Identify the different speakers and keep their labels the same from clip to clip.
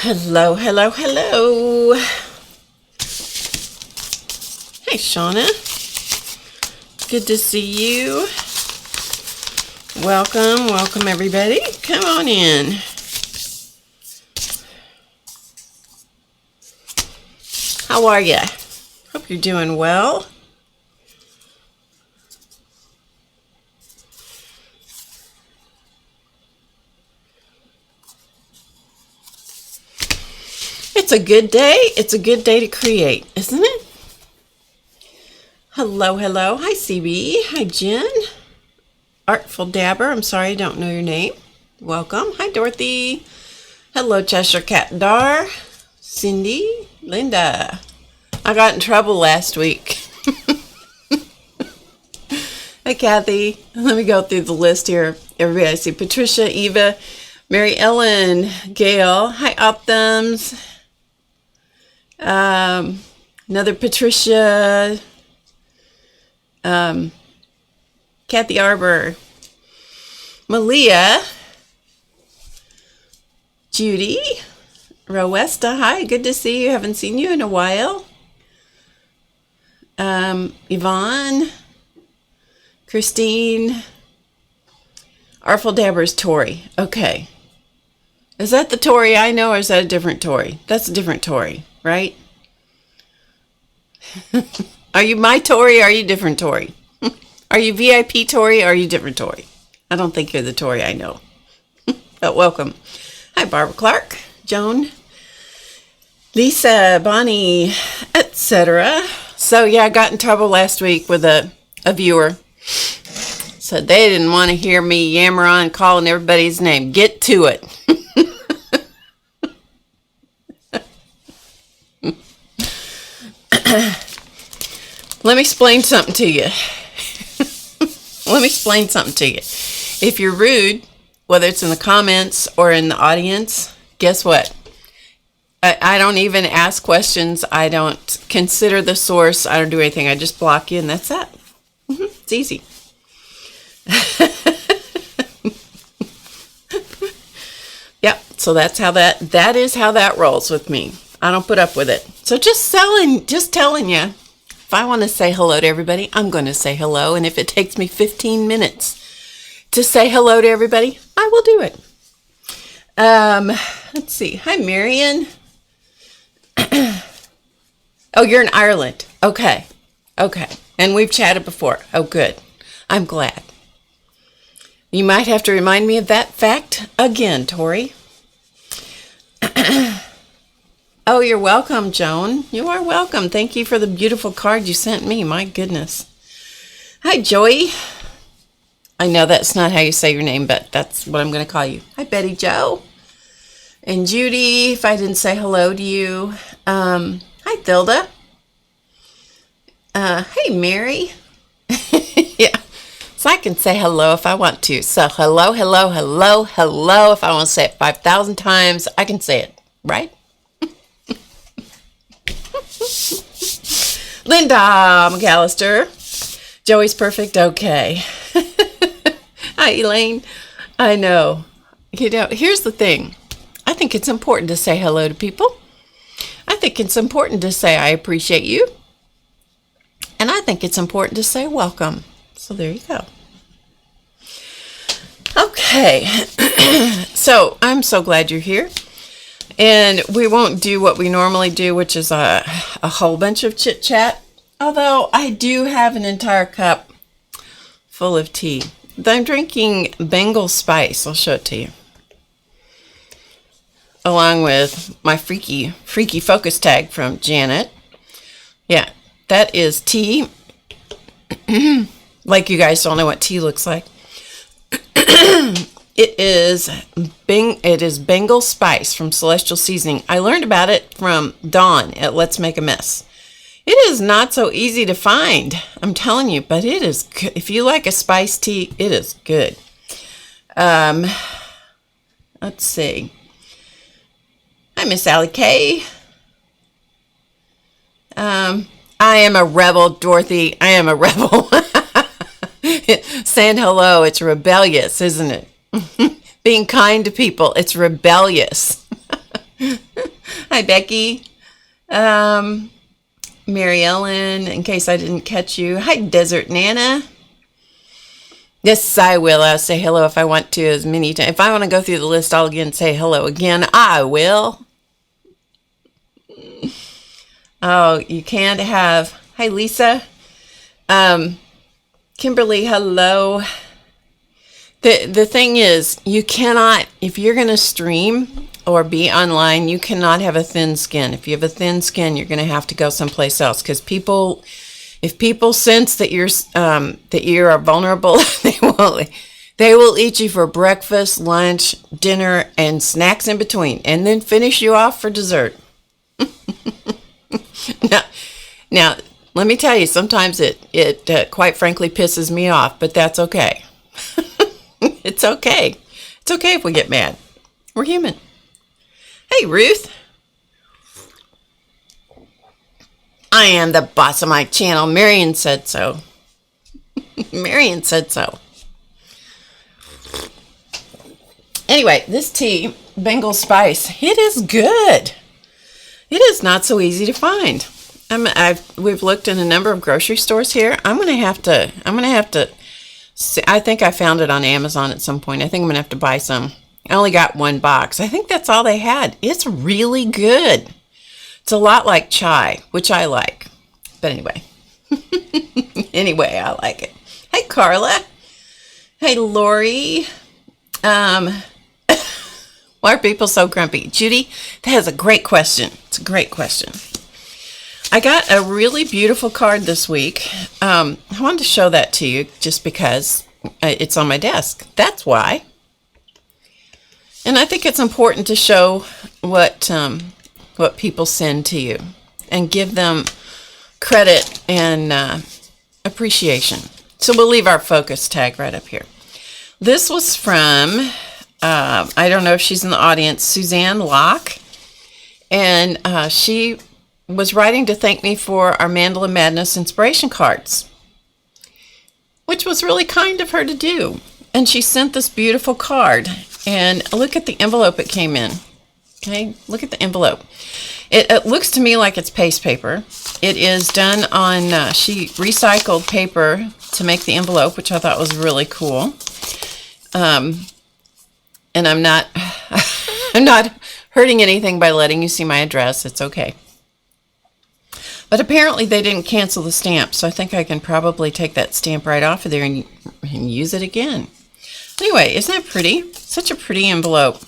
Speaker 1: Hello, hello, hello. Hey, Shauna. Good to see you. Welcome, welcome everybody. Come on in. How are you? Hope you're doing well. It's a good day. It's a good day to create, isn't it? Hello, hello. Hi, CB. Hi, Jen. Artful Dabber. I'm sorry, I don't know your name. Welcome. Hi, Dorothy. Hello, Cheshire Cat Dar. Cindy. Linda. I got in trouble last week. Hi, Kathy. Let me go through the list here. Everybody, I see Patricia, Eva, Mary Ellen, Gail. Hi, Optums. Another Patricia, Kathy Arbor, Malia, Judy, Rowesta. Hi, good to see you. Haven't seen you in a while. Yvonne, Christine, Artful Dabber's Tori. Okay. Is that the Tori I know, or is that a different Tori? That's a different Tori, right? Are you my Tori, or are you different Tori? Are you VIP Tori, or are you different Tori? I don't think you're the Tori I know. But welcome. Hi, Barbara Clark, Joan, Lisa, Bonnie, etc. So yeah, I got in trouble last week with a viewer. So they didn't want to hear me yammer on calling everybody's name. Get to it. Let me explain something to you. Let me explain something to you. If you're rude, whether it's in the comments or in the audience, guess what? I don't even ask questions. I don't consider the source. I don't do anything. I just block you, and that's that. It's easy. Yep. So that's how that is how that rolls with me. I don't put up with it. So just telling you, if I want to say hello to everybody, I'm going to say hello. And if it takes me 15 minutes to say hello to everybody, I will do it. Let's see. Hi, Marion. Oh, you're in Ireland. Okay. And we've chatted before. Oh, good. I'm glad. You might have to remind me of that fact again, Tori. Oh, you're welcome, Joan. You are welcome. Thank you for the beautiful card you sent me. My goodness. Hi, Joey. I know that's not how you say your name, but that's what I'm going to call you. Hi, Betty Jo. And Judy, if I didn't say hello to you. Hi, Thilda. Hey, Mary. Yeah. So I can say hello if I want to. So hello, hello, hello, hello. If I want to say it 5,000 times, I can say it, right? Linda McAllister. Joey's perfect. Okay. Hi, Elaine. I know. Here's the thing. I think it's important to say hello to people. I think it's important to say I appreciate you. And I think it's important to say welcome. So there you go. Okay. So I'm so glad you're here. And we won't do what we normally do, which is a whole bunch of chit chat. Although I do have an entire cup full of tea. I'm drinking Bengal Spice. I'll show it to you. Along with my freaky focus tag from Janet. Yeah, that is tea. Like you guys don't know what tea looks like. It is Bengal Spice from Celestial Seasoning. I learned about it from Dawn at Let's Make a Mess. It is not so easy to find, I'm telling you, but it is good. If you like a spice tea, it is good. Let's see. Hi, Miss Allie K. I am a rebel, Dorothy. I am a rebel. Saying hello, it's rebellious, isn't it? Being kind to people, it's rebellious. Hi, Becky. Mary Ellen, in case I didn't catch you. Hi, Desert Nana. Yes, I will. I'll say hello if I want to as many times. If I want to go through the list, I'll again say hello again. I will. Oh, you can't have... Hi, Lisa. Kimberly, hello. The thing is, you cannot, if you're going to stream or be online, you cannot have a thin skin. If you have a thin skin, you're going to have to go someplace else, because if people sense that you are vulnerable, they will eat you for breakfast, lunch, dinner, and snacks in between, and then finish you off for dessert. Now, let me tell you, sometimes it quite frankly pisses me off, but that's okay. It's okay. It's okay if we get mad. We're human. Hey, Ruth. I am the boss of my channel. Marion said so. Marion said so. Anyway, this tea, Bengal Spice, it is good. It is not so easy to find. We've looked in a number of grocery stores here. I'm gonna have to. I think I found it on Amazon at some point. I think I'm gonna have to buy some. I only got one box. I think that's all they had. It's really good. It's a lot like chai, which I like. But anyway. Anyway, I like it. Hey, Carla. Hey, Lori. Why are people so grumpy? Judy, that is a great question. It's a great question. I got a really beautiful card this week. I wanted to show that to you just because it's on my desk. That's why. And I think it's important to show what people send to you and give them credit and appreciation. So we'll leave our focus tag right up here. This was from, I don't know if she's in the audience, Suzanne Locke. And she was writing to thank me for our Mandala Madness inspiration cards, which was really kind of her to do. And she sent this beautiful card. And look at the envelope it came in. Okay, look at the envelope. It looks to me like it's paste paper. It is done on, she recycled paper to make the envelope, which I thought was really cool. And I'm not, I'm not hurting anything by letting you see my address. It's okay. But apparently they didn't cancel the stamp, so I think I can probably take that stamp right off of there and use it again. Anyway, isn't that pretty? Such a pretty envelope.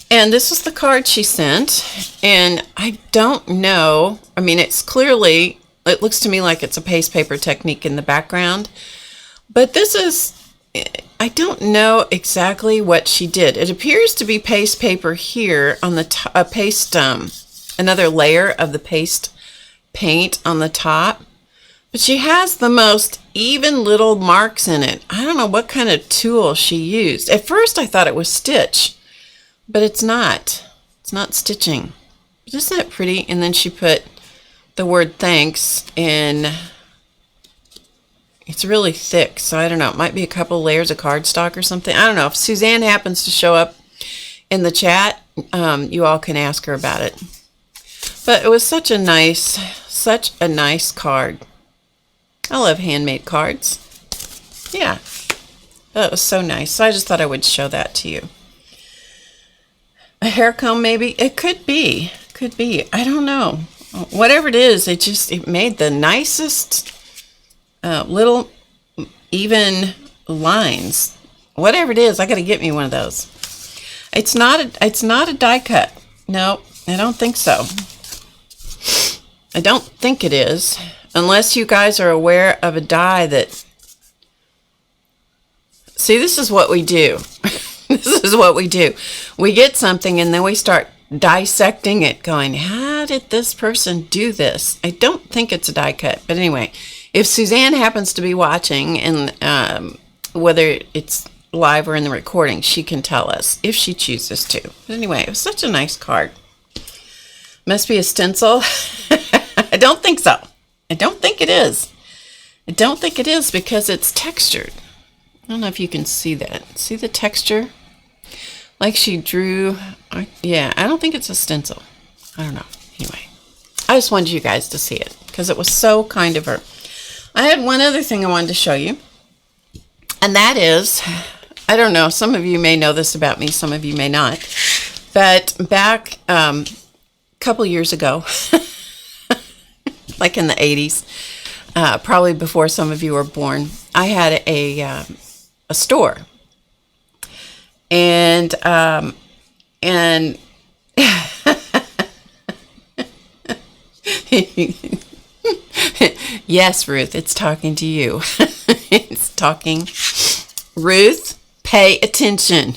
Speaker 1: And this is the card she sent. And I don't know. I mean, it's clearly, it looks to me like it's a paste paper technique in the background. But this is, I don't know exactly what she did. It appears to be paste paper here on the paste, another layer of the paste paint on the top. But she has the most even little marks in it. I don't know what kind of tool she used. At first I thought it was stitch, but it's not. It's not stitching. But isn't that pretty? And then she put the word thanks in. It's really thick, so I don't know. It might be a couple layers of cardstock or something. I don't know. If Suzanne happens to show up in the chat, you all can ask her about it. But it was such a nice card. I love handmade cards. Yeah, that was so nice. So I just thought I would show that to you. A hair comb, maybe? It could be. Could be. I don't know. Whatever it is, it made the nicest little even lines. Whatever it is, I got to get me one of those. It's not a die cut. No, I don't think so. I don't think it is, unless you guys are aware of a die that... See, this is what we do. This is what we do. We get something and then we start dissecting it, going, how did this person do this? I don't think it's a die cut. But anyway, if Suzanne happens to be watching, and whether it's live or in the recording, she can tell us if she chooses to. But anyway, it was such a nice card. Must be a stencil. I don't think so. I don't think it is. I don't think it is because it's textured. I don't know if you can see that. See the texture? Like she drew. Yeah, I don't think it's a stencil. I don't know. Anyway, I just wanted you guys to see it because it was so kind of her. I had one other thing I wanted to show you, and that is, I don't know, some of you may know this about me, some of you may not, but back a couple years ago, like in the 80s, probably before some of you were born, I had a store, and yes, Ruth, it's talking to you. It's talking. Ruth, pay attention.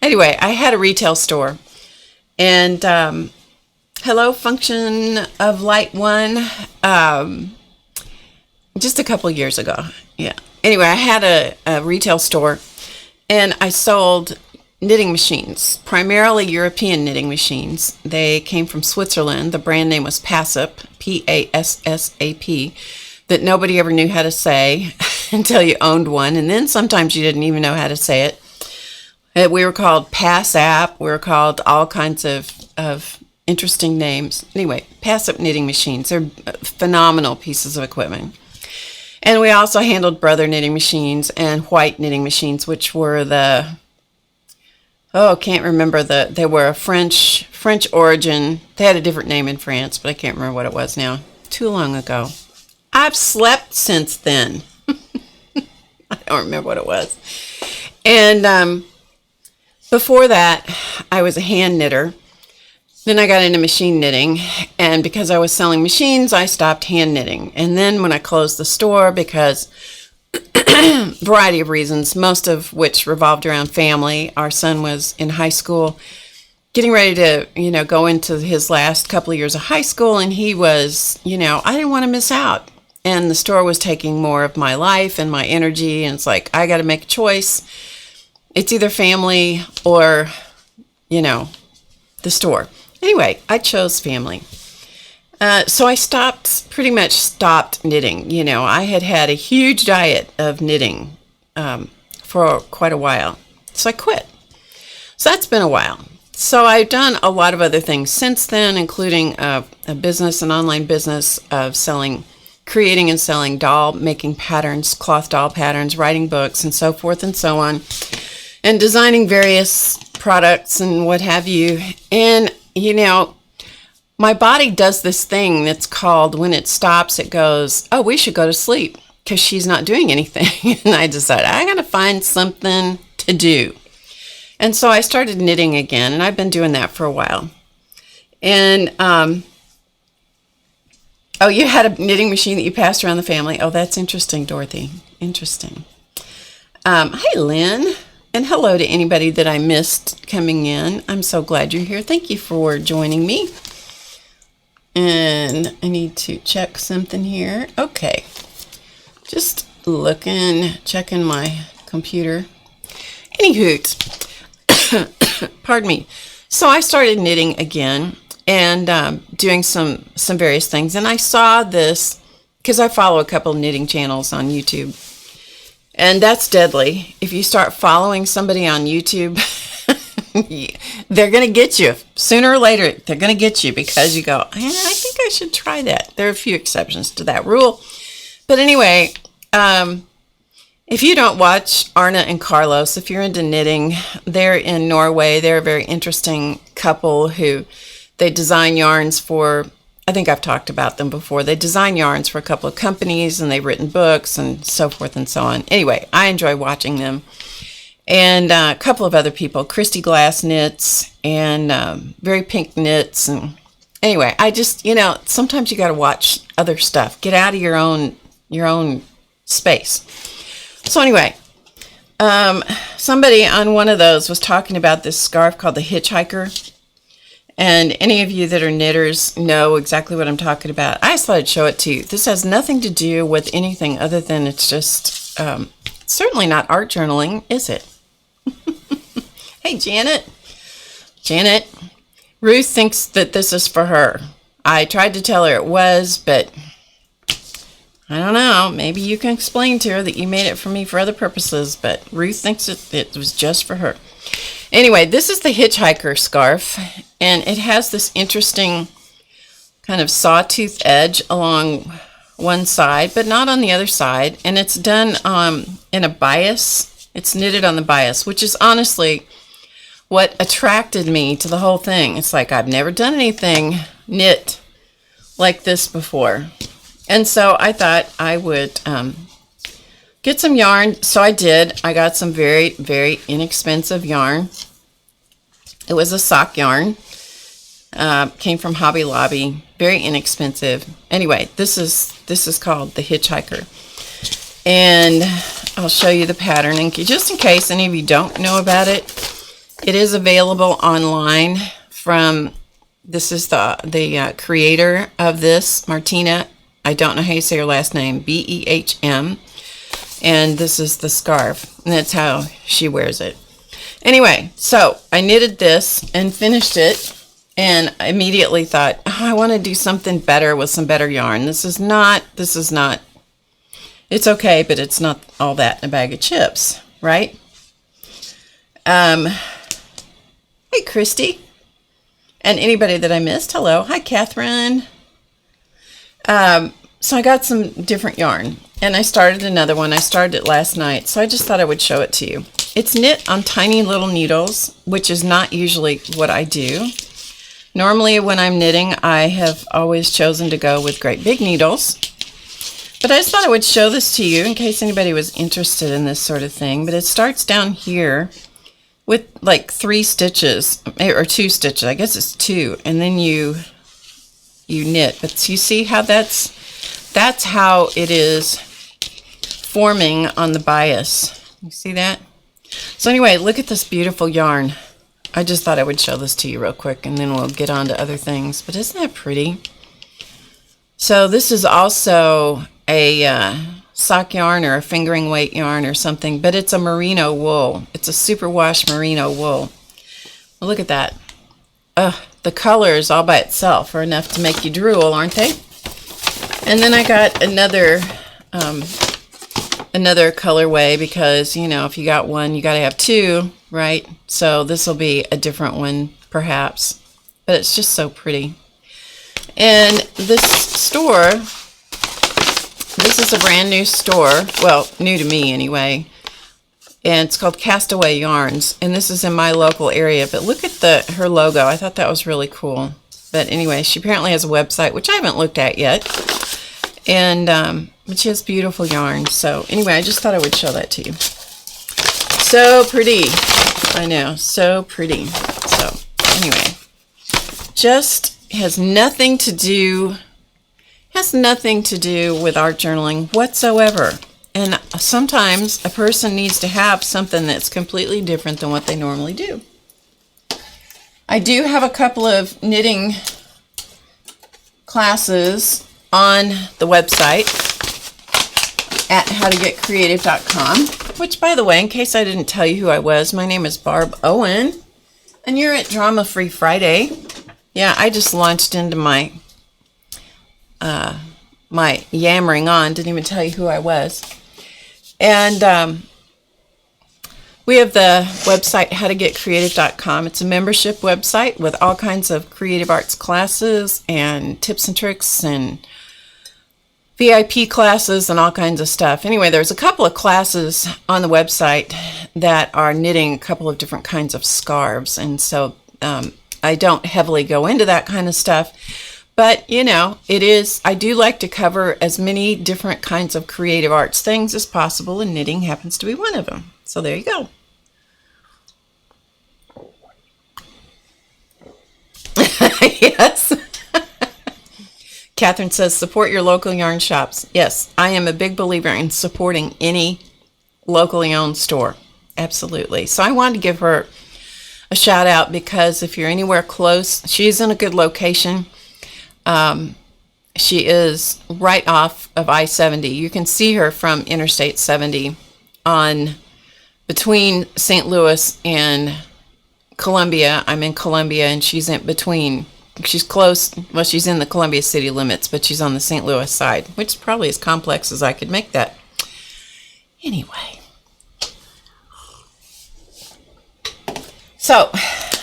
Speaker 1: Anyway, I had a retail store, and hello, Function of Light 1, just a couple years ago. Yeah. Anyway, I had a retail store, and I sold knitting machines, primarily European knitting machines. They came from Switzerland. The brand name was Passap, P-A-S-S-A-P, that nobody ever knew how to say until you owned one, and then sometimes you didn't even know how to say it. We were called Passap. We were called all kinds of interesting names. Anyway, Passap knitting machines. They're phenomenal pieces of equipment. And we also handled Brother knitting machines and White knitting machines, which were can't remember they were a French origin. They had a different name in France, but I can't remember what it was now. Too long ago. I've slept since then. I don't remember what it was. And before that, I was a hand knitter. Then I got into machine knitting, and because I was selling machines, I stopped hand knitting. And then when I closed the store, because variety of reasons, most of which revolved around family. Our son was in high school, getting ready to, go into his last couple of years of high school, and he was, I didn't want to miss out. And the store was taking more of my life and my energy, and it's like, I got to make a choice. It's either family or, the store. Anyway, I chose family. So I pretty much stopped knitting. I had a huge diet of knitting for quite a while. So I quit. So that's been a while. So I've done a lot of other things since then, including a business, an online business of creating and selling making patterns, cloth doll patterns, writing books, and so forth and so on, and designing various products and what have you. And, my body does this thing that's called, when it stops, it goes, oh, we should go to sleep, because she's not doing anything. And I decided, I got to find something to do. And so I started knitting again, and I've been doing that for a while. And, you had a knitting machine that you passed around the family. Oh, that's interesting, Dorothy. Interesting. Hi, Lynn. And hello to anybody that I missed coming in. I'm so glad you're here. Thank you for joining me. And I need to check something here. Okay. Just checking my computer. Anywho, pardon me. So I started knitting again and doing some various things. And I saw this because I follow a couple of knitting channels on YouTube. And that's deadly. If you start following somebody on YouTube, they're going to get you. Sooner or later, they're going to get you because you go, I think I should try that. There are a few exceptions to that rule. But anyway, if you don't watch Arna and Carlos, if you're into knitting, they're in Norway. They're a very interesting couple who they design yarns for. I think I've talked about them before. They design yarns for a couple of companies, and they've written books and so forth and so on. Anyway, I enjoy watching them. And a couple of other people, Christy Glass knits and Very Pink knits. And anyway, I just, sometimes you got to watch other stuff. Get out of your own space. So anyway, somebody on one of those was talking about this scarf called the Hitch-Hiker. And any of you that are knitters know exactly what I'm talking about. I just thought I'd show it to you. This has nothing to do with anything other than it's just certainly not art journaling, is it? Hey, Janet. Ruth thinks that this is for her. I tried to tell her it was, but I don't know. Maybe you can explain to her that you made it for me for other purposes, but Ruth thinks it was just for her. Anyway, this is the Hitch-Hiker Scarf, and it has this interesting kind of sawtooth edge along one side, but not on the other side. And it's done in a bias. It's knitted on the bias, which is honestly what attracted me to the whole thing. It's like I've never done anything knit like this before. And so I thought I would get some yarn. So I did. I got some very, very inexpensive yarn. It was a sock yarn. Came from Hobby Lobby. Very inexpensive. Anyway, this is called the Hitch-Hiker. And I'll show you the pattern. And just in case any of you don't know about it, it is available online from, this is the creator of this, Martina. I don't know how you say her last name, Behm. And this is the scarf, and that's how she wears it. Anyway, so I knitted this and finished it, and I immediately thought, oh, I want to do something better with some better yarn. This is not, it's okay, but it's not all that in a bag of chips, right? Hey, Christy. And anybody that I missed, hello. Hi, Catherine. So I got some different yarn, and I started another one. I started it last night, so I just thought I would show it to you. It's knit on tiny little needles, which is not usually what I do. Normally when I'm knitting, I have always chosen to go with great big needles. But I just thought I would show this to you in case anybody was interested in this sort of thing. But it starts down here with like 3 stitches, or 2 stitches. I guess it's 2. And then you knit. But you see how that's how it is forming on the bias. You see that? So anyway, look at this beautiful yarn. I just thought I would show this to you real quick, and then we'll get on to other things. But isn't that pretty? So this is also a sock yarn or a fingering weight yarn or something, but it's a merino wool. It's a superwash merino wool. Well, look at that. The colors all by itself are enough to make you drool, aren't they? And then I got another colorway because, you know, if you got one, you got to have 2, right? So this will be a different one, perhaps. But it's just so pretty. And this store, this is a brand new store. Well, new to me anyway. And it's called Castaway Yarns. And this is in my local area. But look at her logo. I thought that was really cool. But anyway, she apparently has a website, which I haven't looked at yet. And but she has beautiful yarn. So anyway, I just thought I would show that to you. So pretty. I know, so pretty. So anyway, just has nothing to do with art journaling whatsoever. And sometimes a person needs to have something that's completely different than what they normally do. I do have a couple of knitting classes on the website at HowToGetCreative.com, which, by the way, in case I didn't tell you who I was, my name is Barb Owen, and you're at Drama Free Friday. Yeah, I just launched into my my yammering on, didn't even tell you who I was. And we have the website HowToGetCreative.com. It's a membership website with all kinds of creative arts classes and tips and tricks and VIP classes and all kinds of stuff. Anyway, there's a couple of classes on the website that are knitting a couple of different kinds of scarves. And so I don't heavily go into that kind of stuff. But, you know, I do like to cover as many different kinds of creative arts things as possible, and knitting happens to be one of them. So there you go. Yes. Catherine says, support your local yarn shops. Yes, I am a big believer in supporting any locally owned store. Absolutely. So I wanted to give her a shout out because if you're anywhere close, she's in a good location. She is right off of I-70. You can see her from Interstate 70 on between St. Louis and Columbia. I'm in Columbia, and she's in between. She's close. Well, she's in the Columbia city limits, but she's on the St. Louis side, which is probably as complex as I could make that. Anyway. So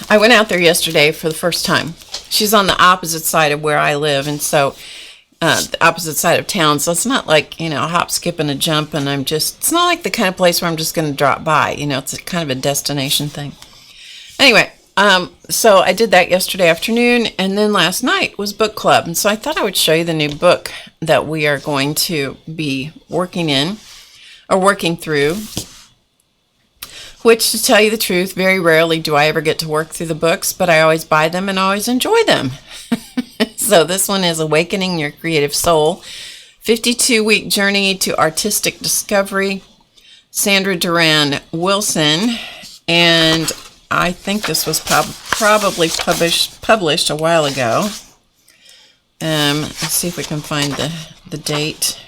Speaker 1: I went out there yesterday for the first time. She's on the opposite side of where I live, and so the opposite side of town. So it's not like, a hop, skip, and a jump, and it's not like the kind of place where I'm just going to drop by. It's a kind of a destination thing. Anyway, so I did that yesterday afternoon, and then last night was book club. And so I thought I would show you the new book that we are going to be working through. Which, to tell you the truth, very rarely do I ever get to work through the books, but I always buy them and always enjoy them. So this one is Awakening Your Creative Soul, 52-week journey to artistic discovery, Sandra Duran Wilson, and I think this was probably published a while ago. Let's see if we can find the date.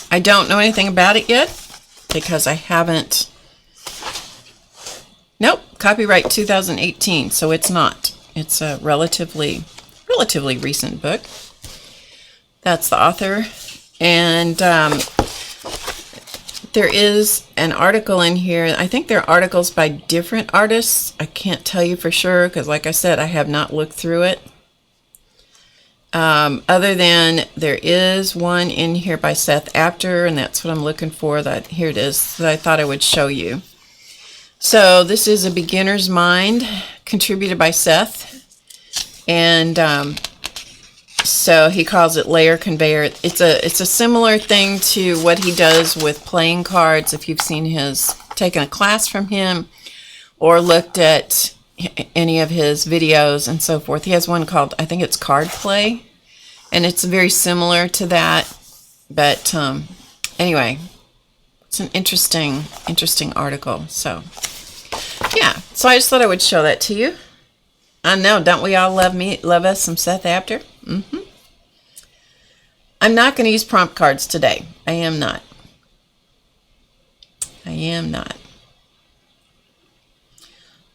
Speaker 1: I don't know anything about it yet, because I haven't. Nope, copyright 2018, so it's not. It's a relatively recent book. That's the author. And there is an article in here. I think there are articles by different artists. I can't tell you for sure, because like I said, I have not looked through it. Other than there is one in here by Seth Apter, and that's what I'm looking for. Here it is, that I thought I would show you. So this is A Beginner's Mind, contributed by Seth, and so he calls it Layer Conveyor. It's a similar thing to what he does with playing cards. If you've taken a class from him or looked at any of his videos and so forth. He has one called, I think it's Card Play, and it's very similar to that. But anyway, it's an interesting article. So yeah, so I just thought I would show that to you. I know, don't we all love us some Seth Apter? I'm not going to use prompt cards today. I am not.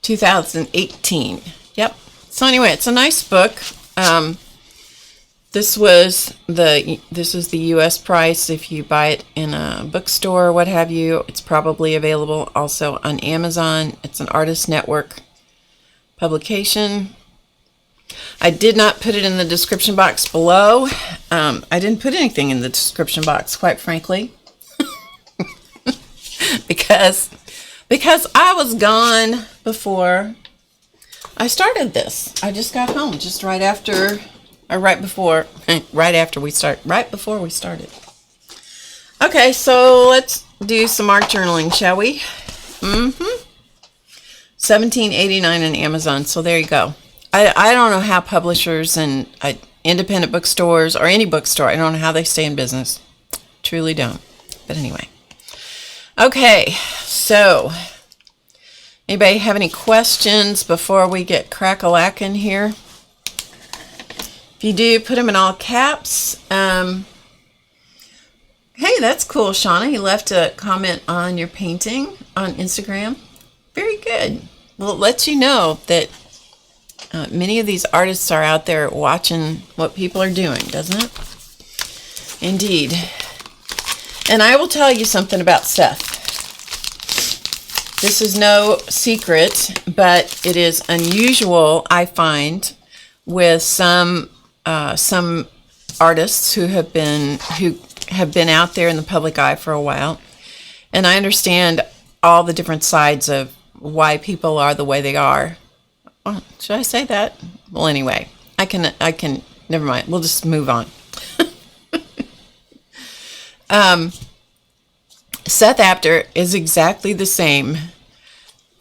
Speaker 1: 2018. Yep. So anyway, it's a nice book. This is the U.S. price. If you buy it in a bookstore or what have you, it's probably available also on Amazon. It's an Artist Network publication. I did not put it in the description box below. I didn't put anything in the description box, quite frankly, because I was gone before I started this. I just got home just right before we started. Okay, so let's do some art journaling, shall we? $17.89 on Amazon. So there you go. I don't know how publishers and independent bookstores or any bookstore, I don't know how they stay in business. Truly don't. But anyway. Okay, so anybody have any questions before we get crack-a-lackin' here? If you do, put them in all caps. Hey, that's cool, Shauna. You left a comment on your painting on Instagram. Very good. Well, it lets you know that many of these artists are out there watching what people are doing, doesn't it? Indeed. And I will tell you something about Seth. This is no secret, but it is unusual, I find, with some artists who have been out there in the public eye for a while. And I understand all the different sides of why people are the way they are. Oh, should I say that? Well, anyway, I can, never mind. We'll just move on. Seth Apter is exactly the same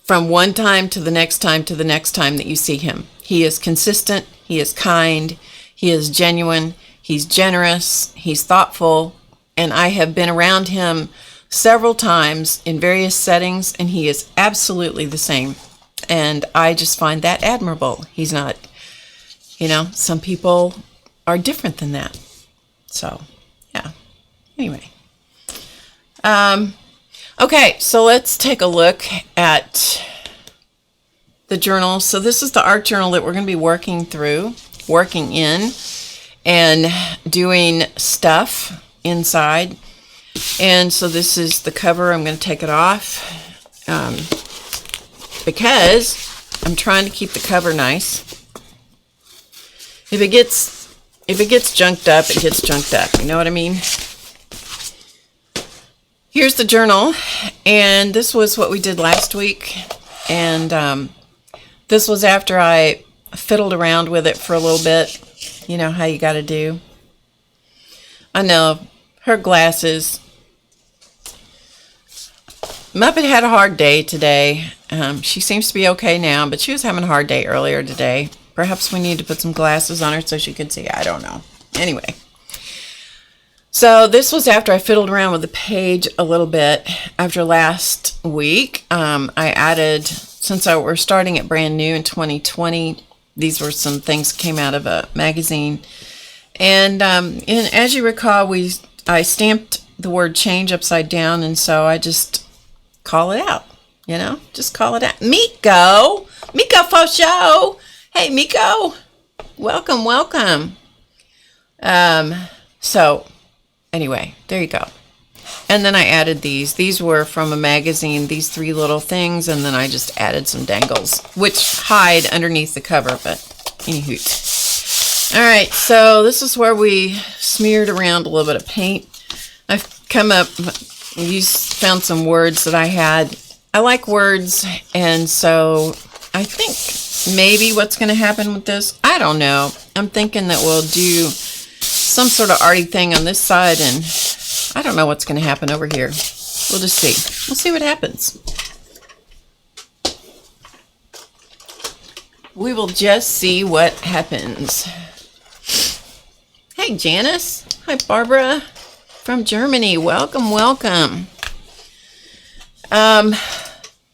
Speaker 1: from one time to the next time to the next time that you see him. He is consistent. He is kind. He is genuine. He's generous. He's thoughtful. And I have been around him several times in various settings, and he is absolutely the same. And I just find that admirable. He's not, some people are different than that. So, yeah. Anyway. Okay, so let's take a look at the journal. So this is the art journal that we're going to be working in, and doing stuff inside. And so this is the cover. I'm going to take it off. because I'm trying to keep the cover nice. If it gets junked up, it gets junked up. You know what I mean? Here's the journal, and this was what we did last week. And this was after I fiddled around with it for a little bit. You know how you got to do. I know, her glasses. Muppet had a hard day today. She seems to be okay now, but she was having a hard day earlier today. Perhaps we need to put some glasses on her so she could see. I don't know. Anyway. So this was after I fiddled around with the page a little bit after last week. I added, since we're starting it brand new in 2020, these were some things that came out of a magazine. And as you recall, I stamped the word change upside down, and so I just call it out, you know, just call it out. Miko for show. Hey, Miko, welcome. So anyway, there you go. And then I added these. These were from a magazine, these 3 little things, and then I just added some dangles, which hide underneath the cover, but anywho. All right, so this is where we smeared around a little bit of paint. I've come up, found some words that I had. I like words, and so I think maybe what's going to happen with this, I don't know. I'm thinking that we'll do some sort of arty thing on this side, and I don't know what's going to happen over here. We'll just see. We'll see what happens. We will just see what happens. Hey, Janice. Hi, Barbara from Germany. Welcome.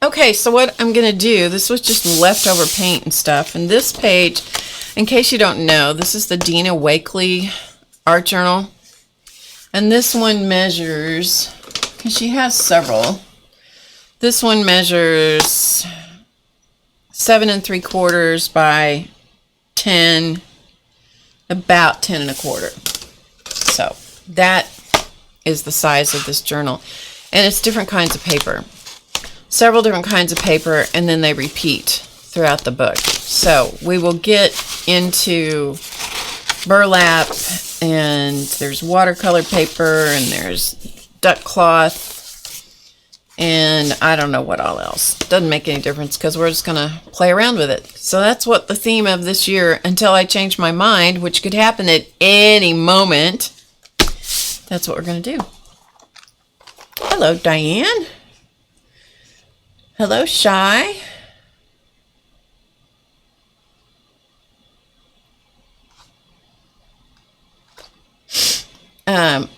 Speaker 1: Okay, so what I'm going to do, this was just leftover paint and stuff. And this page, in case you don't know, this is the Dena Wakely art journal. And this one measures, because she has several, this one measures 7 3/4 by 10, about 10 1/4. So that is the size of this journal. And it's different kinds of paper. Several different kinds of paper, and then they repeat throughout the book. So we will get into burlap, and there's watercolor paper, and there's duck cloth, and I don't know what all else. Doesn't make any difference because we're just going to play around with it. So that's what the theme of this year, until I change my mind, which could happen at any moment. That's what we're going to do. Hello, Diane. Hello, Shy.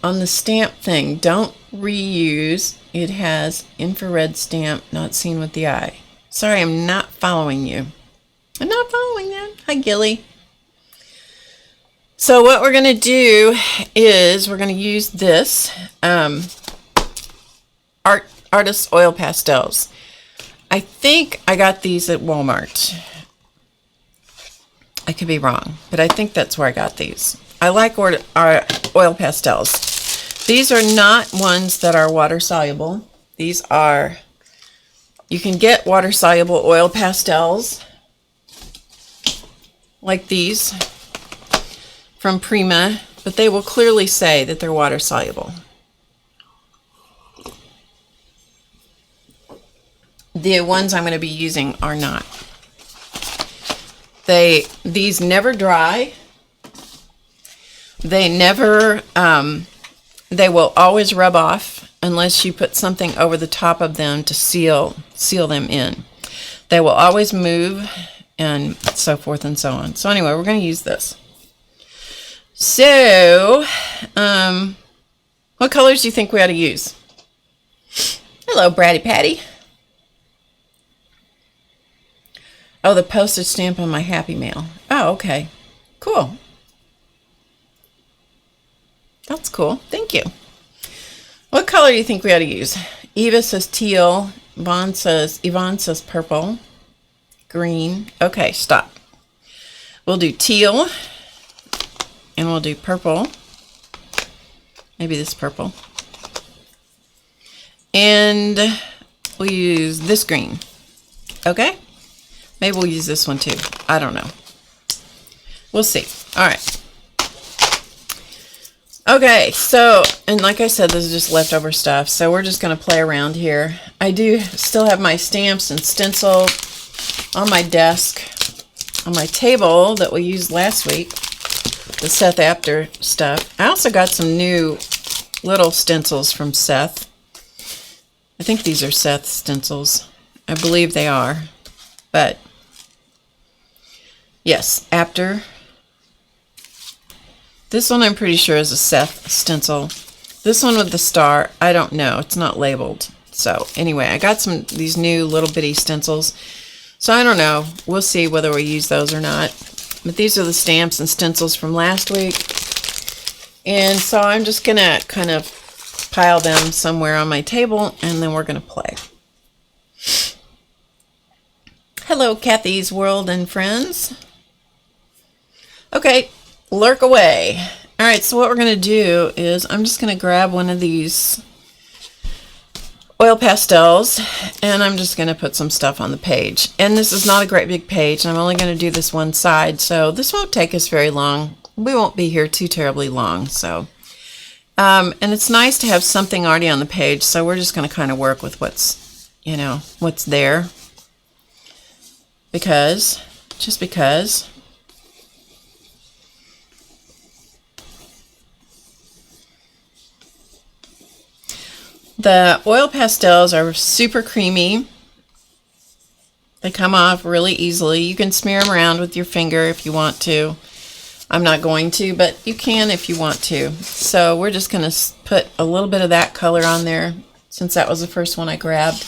Speaker 1: On the stamp thing, don't reuse. It has infrared stamp, not seen with the eye. Sorry, I'm not following you. I'm not following that. Hi, Gilly. So what we're going to do is we're going to use this Artists Oil Pastels. I think I got these at Walmart. I could be wrong, but I think that's where I got these. I like oil pastels. These are not ones that are water soluble. These are, you can get water soluble oil pastels like these from Prima, but they will clearly say that they're water soluble. The ones I'm going to be using are not. These never dry. They never, they will always rub off unless you put something over the top of them to seal them in. They will always move, and so forth and so on. So anyway, we're going to use this. So, what colors do you think we ought to use? Hello, Bratty Patty. Oh, the postage stamp on my Happy Mail. Oh, okay. Cool. That's cool. Thank you. What color do you think we ought to use? Eva says teal. Yvonne says purple. Green. Okay, stop. We'll do teal. And we'll do purple. Maybe this purple. And we'll use this green. Okay? Maybe we'll use this one too. I don't know. We'll see. All right. Okay, so, and like I said, this is just leftover stuff, so we're just going to play around here. I do still have my stamps and stencil on my desk, on my table that we used last week, the Seth Apter stuff. I also got some new little stencils from Seth. I think these are Seth stencils. I believe they are, but yes, Apter. This one I'm pretty sure is a Seth stencil. This one with the star, I don't know. It's not labeled. So anyway, I got these new little bitty stencils. So I don't know. We'll see whether we use those or not. But these are the stamps and stencils from last week. And so I'm just going to kind of pile them somewhere on my table, and then we're going to play. Hello, Kathy's World and friends. Okay. Lurk away. All right, so what we're going to do is I'm just going to grab one of these oil pastels, and I'm just going to put some stuff on the page. And this is not a great big page, and I'm only going to do this one side, so this won't take us very long. We won't be here too terribly long. So, and it's nice to have something already on the page, so we're just going to kind of work with what's there. Just because. The oil pastels are super creamy. They come off really easily. You can smear them around with your finger if you want to. I'm not going to, but you can if you want to. So we're just going to put a little bit of that color on there, since that was the first one I grabbed.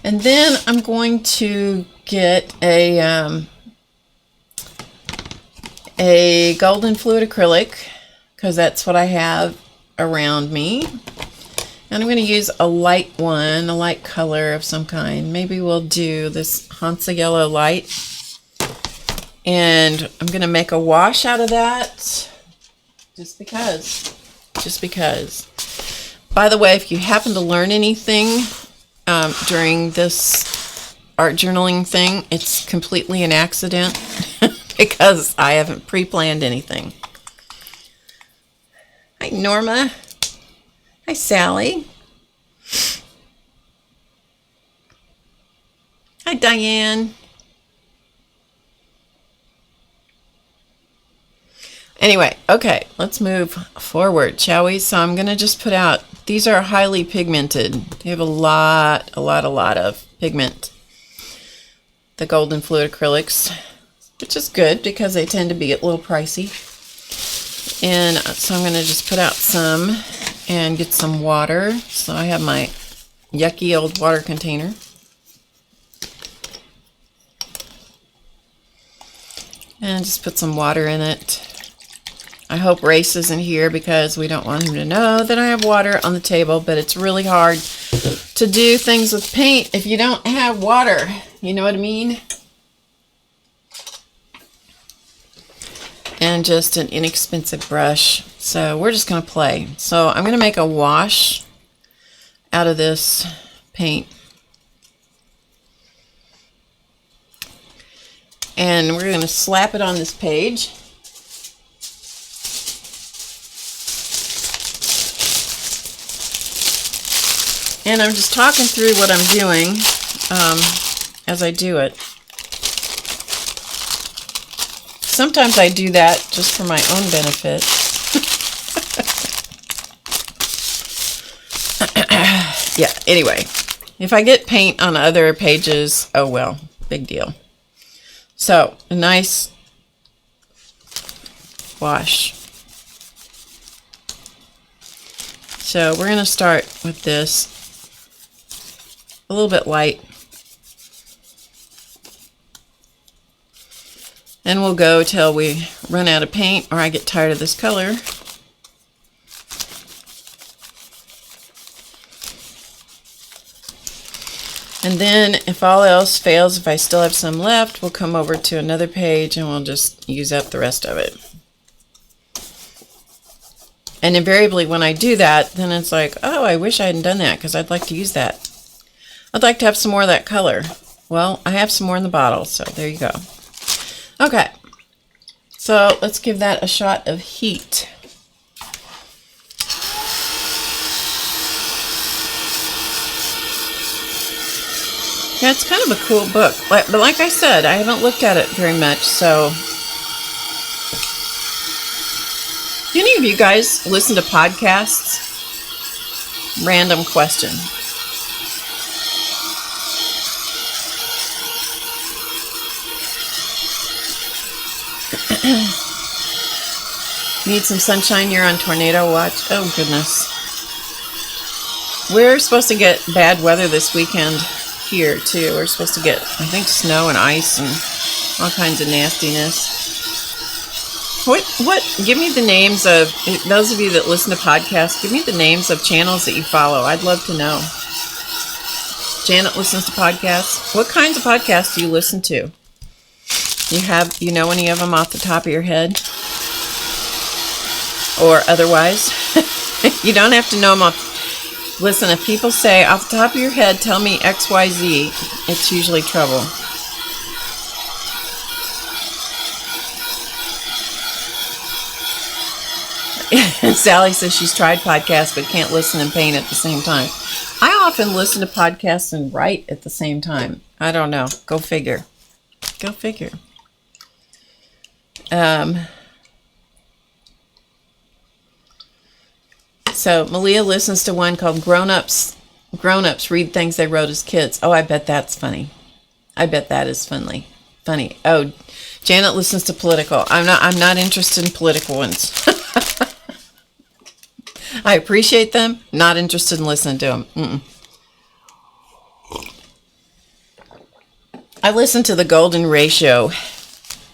Speaker 1: And then I'm going to get a golden fluid acrylic, because that's what I have around me. And I'm going to use a light one, a light color of some kind. Maybe we'll do this Hansa Yellow Light. And I'm going to make a wash out of that. Just because. By the way, if you happen to learn anything during this art journaling thing, it's completely an accident because I haven't pre-planned anything. Hi, Norma. Hi, Sally. Hi, Diane. Anyway, okay, let's move forward, shall we? So I'm going to just put out, these are highly pigmented. They have a lot of pigment. The golden fluid acrylics, which is good because they tend to be a little pricey. And so I'm going to just put out some and get some water. So I have my yucky old water container. And just put some water in it. I hope Race isn't here because we don't want him to know that I have water on the table, but it's really hard to do things with paint if you don't have water. You know what I mean? And just an inexpensive brush. So we're just going to play. So I'm going to make a wash out of this paint. And we're going to slap it on this page. And I'm just talking through what I'm doing as I do it. Sometimes I do that just for my own benefit. Yeah, anyway. If I get paint on other pages, oh well, big deal. So, a nice wash. So, we're going to start with this. A little bit light. And we'll go till we run out of paint or I get tired of this color. And then if all else fails, if I still have some left, we'll come over to another page and we'll just use up the rest of it. And invariably when I do that, then it's like, oh, I wish I hadn't done that because I'd like to use that. I'd like to have some more of that color. Well, I have some more in the bottle, so there you go. Okay, so let's give that a shot of heat. Yeah, it's kind of a cool book, but like I said, I haven't looked at it very much, so... Do any of you guys listen to podcasts? Random question. Need some sunshine? You're on tornado watch? Oh, goodness. We're supposed to get bad weather this weekend here, too. We're supposed to get, I think, snow and ice and all kinds of nastiness. What? Give me the names of, those of you that listen to podcasts, give me the names of channels that you follow. I'd love to know. Janet listens to podcasts. What kinds of podcasts do you listen to? You know any of them off the top of your head? Or otherwise? You don't have to know them off. Listen, if people say off the top of your head, tell me XYZ, it's usually trouble. Sally says she's tried podcasts but can't listen and paint at the same time. I often listen to podcasts and write at the same time. I don't know. Go figure. Go figure. So Malia listens to one called Grown-Ups Read Things They Wrote as Kids. Oh, I bet that's funny. I bet that is funny. Oh, Janet listens to political. I'm not interested in political ones. I appreciate them. Not interested in listening to them. I listen to The Golden Ratio.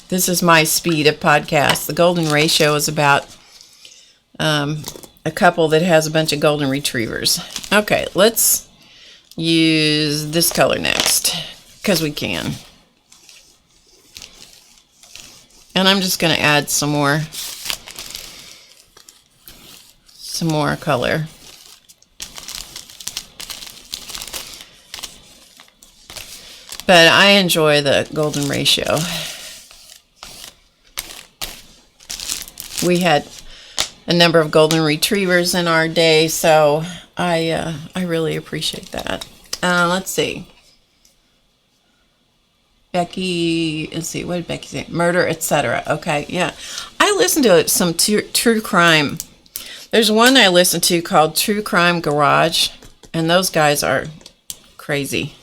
Speaker 1: This is my speed of podcasts. The Golden Ratio is about a couple that has a bunch of golden retrievers. Okay, let's use this color next, because we can. And I'm just going to add some more color. But I enjoy the Golden Ratio. We had a number of golden retrievers in our day, so I really appreciate that. Let's see. Becky, let's see, what did Becky say? Murder, etc. Okay, yeah. I listen to some true crime. There's one I listen to called True Crime Garage, and those guys are crazy.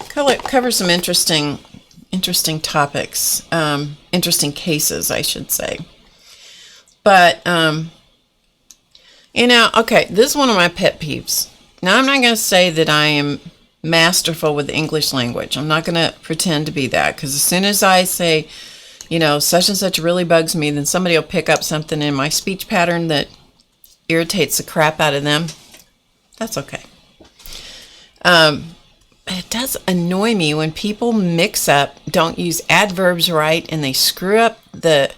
Speaker 1: Cover some interesting topics, interesting cases, I should say. But, okay, this is one of my pet peeves. Now, I'm not going to say that I am masterful with the English language. I'm not going to pretend to be that, because as soon as I say, such and such really bugs me, then somebody will pick up something in my speech pattern that irritates the crap out of them. That's okay. It does annoy me when people don't use adverbs right, and they screw up the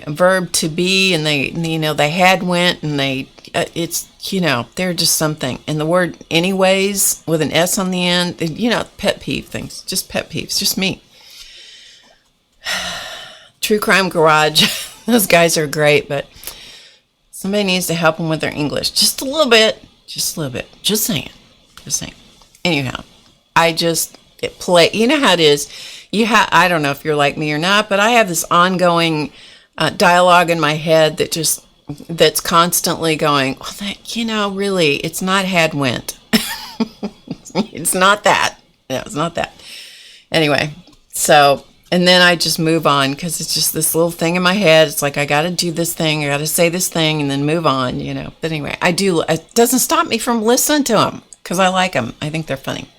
Speaker 1: verb to be, and they had, went, and they're just something. And the word anyways with an S on the end, pet peeve things, just pet peeves, just me. True Crime Garage, those guys are great, but somebody needs to help them with their English just a little bit, just saying. Anyhow, I just play. You know how it is. I don't know if you're like me or not, but I have this ongoing dialogue in my head that's constantly going, really, it's not had, went. It's not that. No, it's not that. Anyway, so, and then I just move on, because it's just this little thing in my head. It's like, I got to do this thing, I got to say this thing, and then move on, But anyway, it doesn't stop me from listening to them, because I like them. I think they're funny.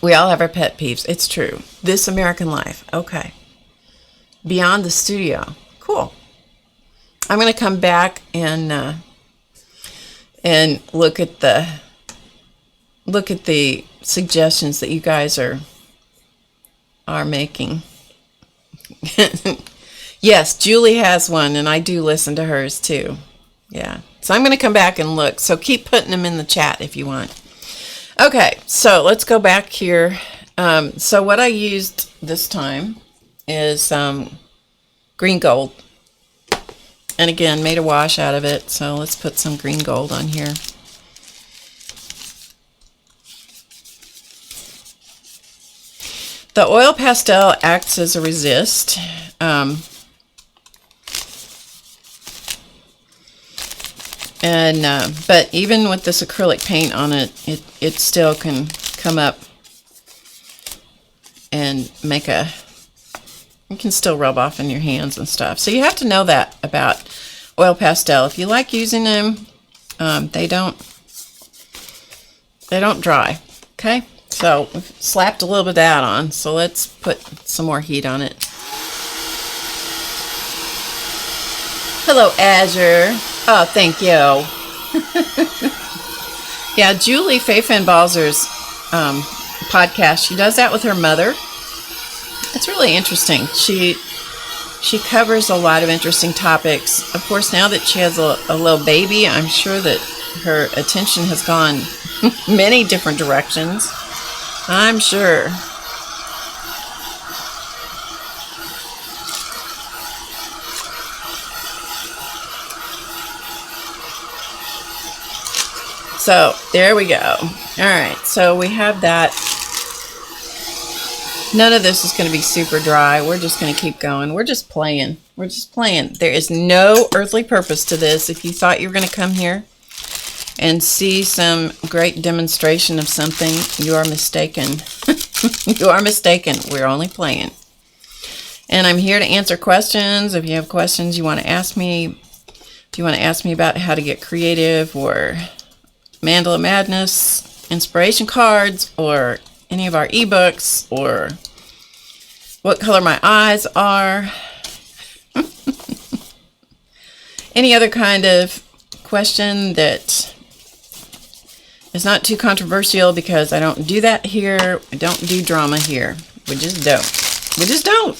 Speaker 1: We all have our pet peeves. It's true. This American Life. Okay. Beyond the Studio. Cool. I'm going to come back and look at the suggestions that you guys are making. Yes, Julie has one, and I do listen to hers too. Yeah. So I'm going to come back and look. So keep putting them in the chat if you want. Okay, so let's go back here. So what I used this time is green gold. And again, made a wash out of it. So let's put some green gold on here. The oil pastel acts as a resist. But even with this acrylic paint on it, it still can come up and make a, you can still rub off in your hands and stuff. So you have to know that about oil pastel. If you like using them, they don't dry. Okay, so we've slapped a little bit of that on. So let's put some more heat on it. Hello, Azure. Oh, thank you. Yeah, Julie Balzer's podcast. She does that with her mother. It's really interesting. She covers a lot of interesting topics. Of course, now that she has a little baby, I'm sure that her attention has gone many different directions. I'm sure. So there we go. All right, so we have that. None of this is going to be super dry. We're just going to keep going. We're just playing. We're just playing. There is no earthly purpose to this. If you thought you were going to come here and see some great demonstration of something, you are mistaken. You are mistaken. We're only playing. And I'm here to answer questions. If you have questions you want to ask me, if you want to ask me about how to get creative or Mandala Madness inspiration cards or any of our ebooks or what color my eyes are, any other kind of question that is not too controversial, because I don't do that here. I don't do drama here. We just don't. We just don't.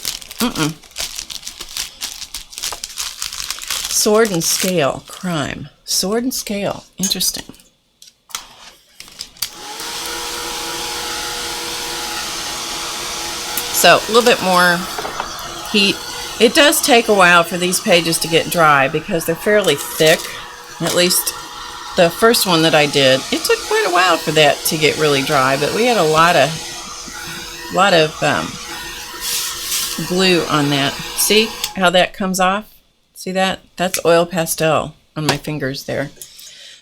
Speaker 1: Sword and scale, crime. Sword and scale, interesting. So a little bit more heat. It does take a while for these pages to get dry because they're fairly thick. At least the first one that I did, it took quite a while for that to get really dry, but we had a lot of glue on that. See how that comes off? See that? That's oil pastel on my fingers there.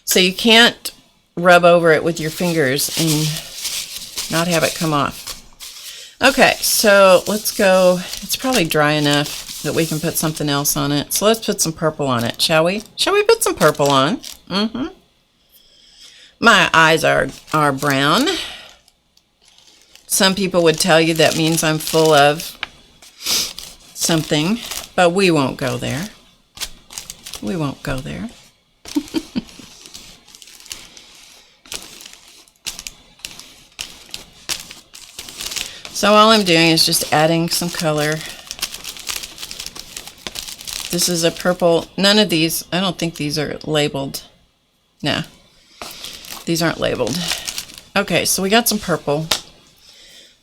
Speaker 1: So you can't rub over it with your fingers and not have it come off. Okay, so let's go. It's probably dry enough that we can put something else on it. So let's put some purple on it, shall we? Shall we put some purple on? My eyes are brown. Some people would tell you that means I'm full of something, but we won't go there. We won't go there. So all I'm doing is just adding some color. This is a purple. None of these, I don't think these are labeled. Nah, these aren't labeled. Okay, so we got some purple.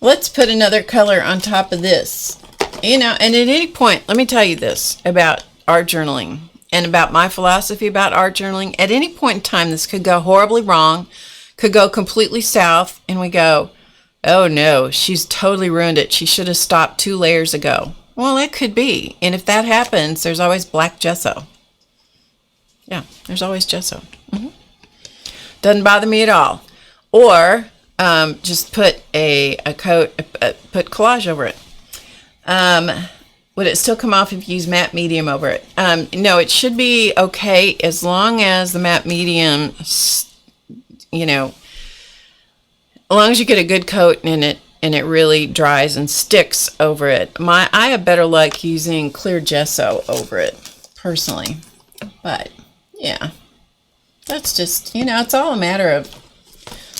Speaker 1: Let's put another color on top of this. You know, and at any point, let me tell you this about art journaling and about my philosophy about art journaling. At any point in time, this could go horribly wrong, could go completely south, and we go, oh no, she's totally ruined it. She should have stopped 2 layers ago. Well, it could be. And if that happens, there's always black gesso. Yeah, there's always gesso. Doesn't bother me at all. Or just put a coat, put collage over it. Would it still come off if you use matte medium over it? No, it should be okay as long as the matte medium, you know, as long as you get a good coat in it and it really dries and sticks over it. I have better luck using clear gesso over it, personally. But, yeah. That's just, you know, it's all a matter of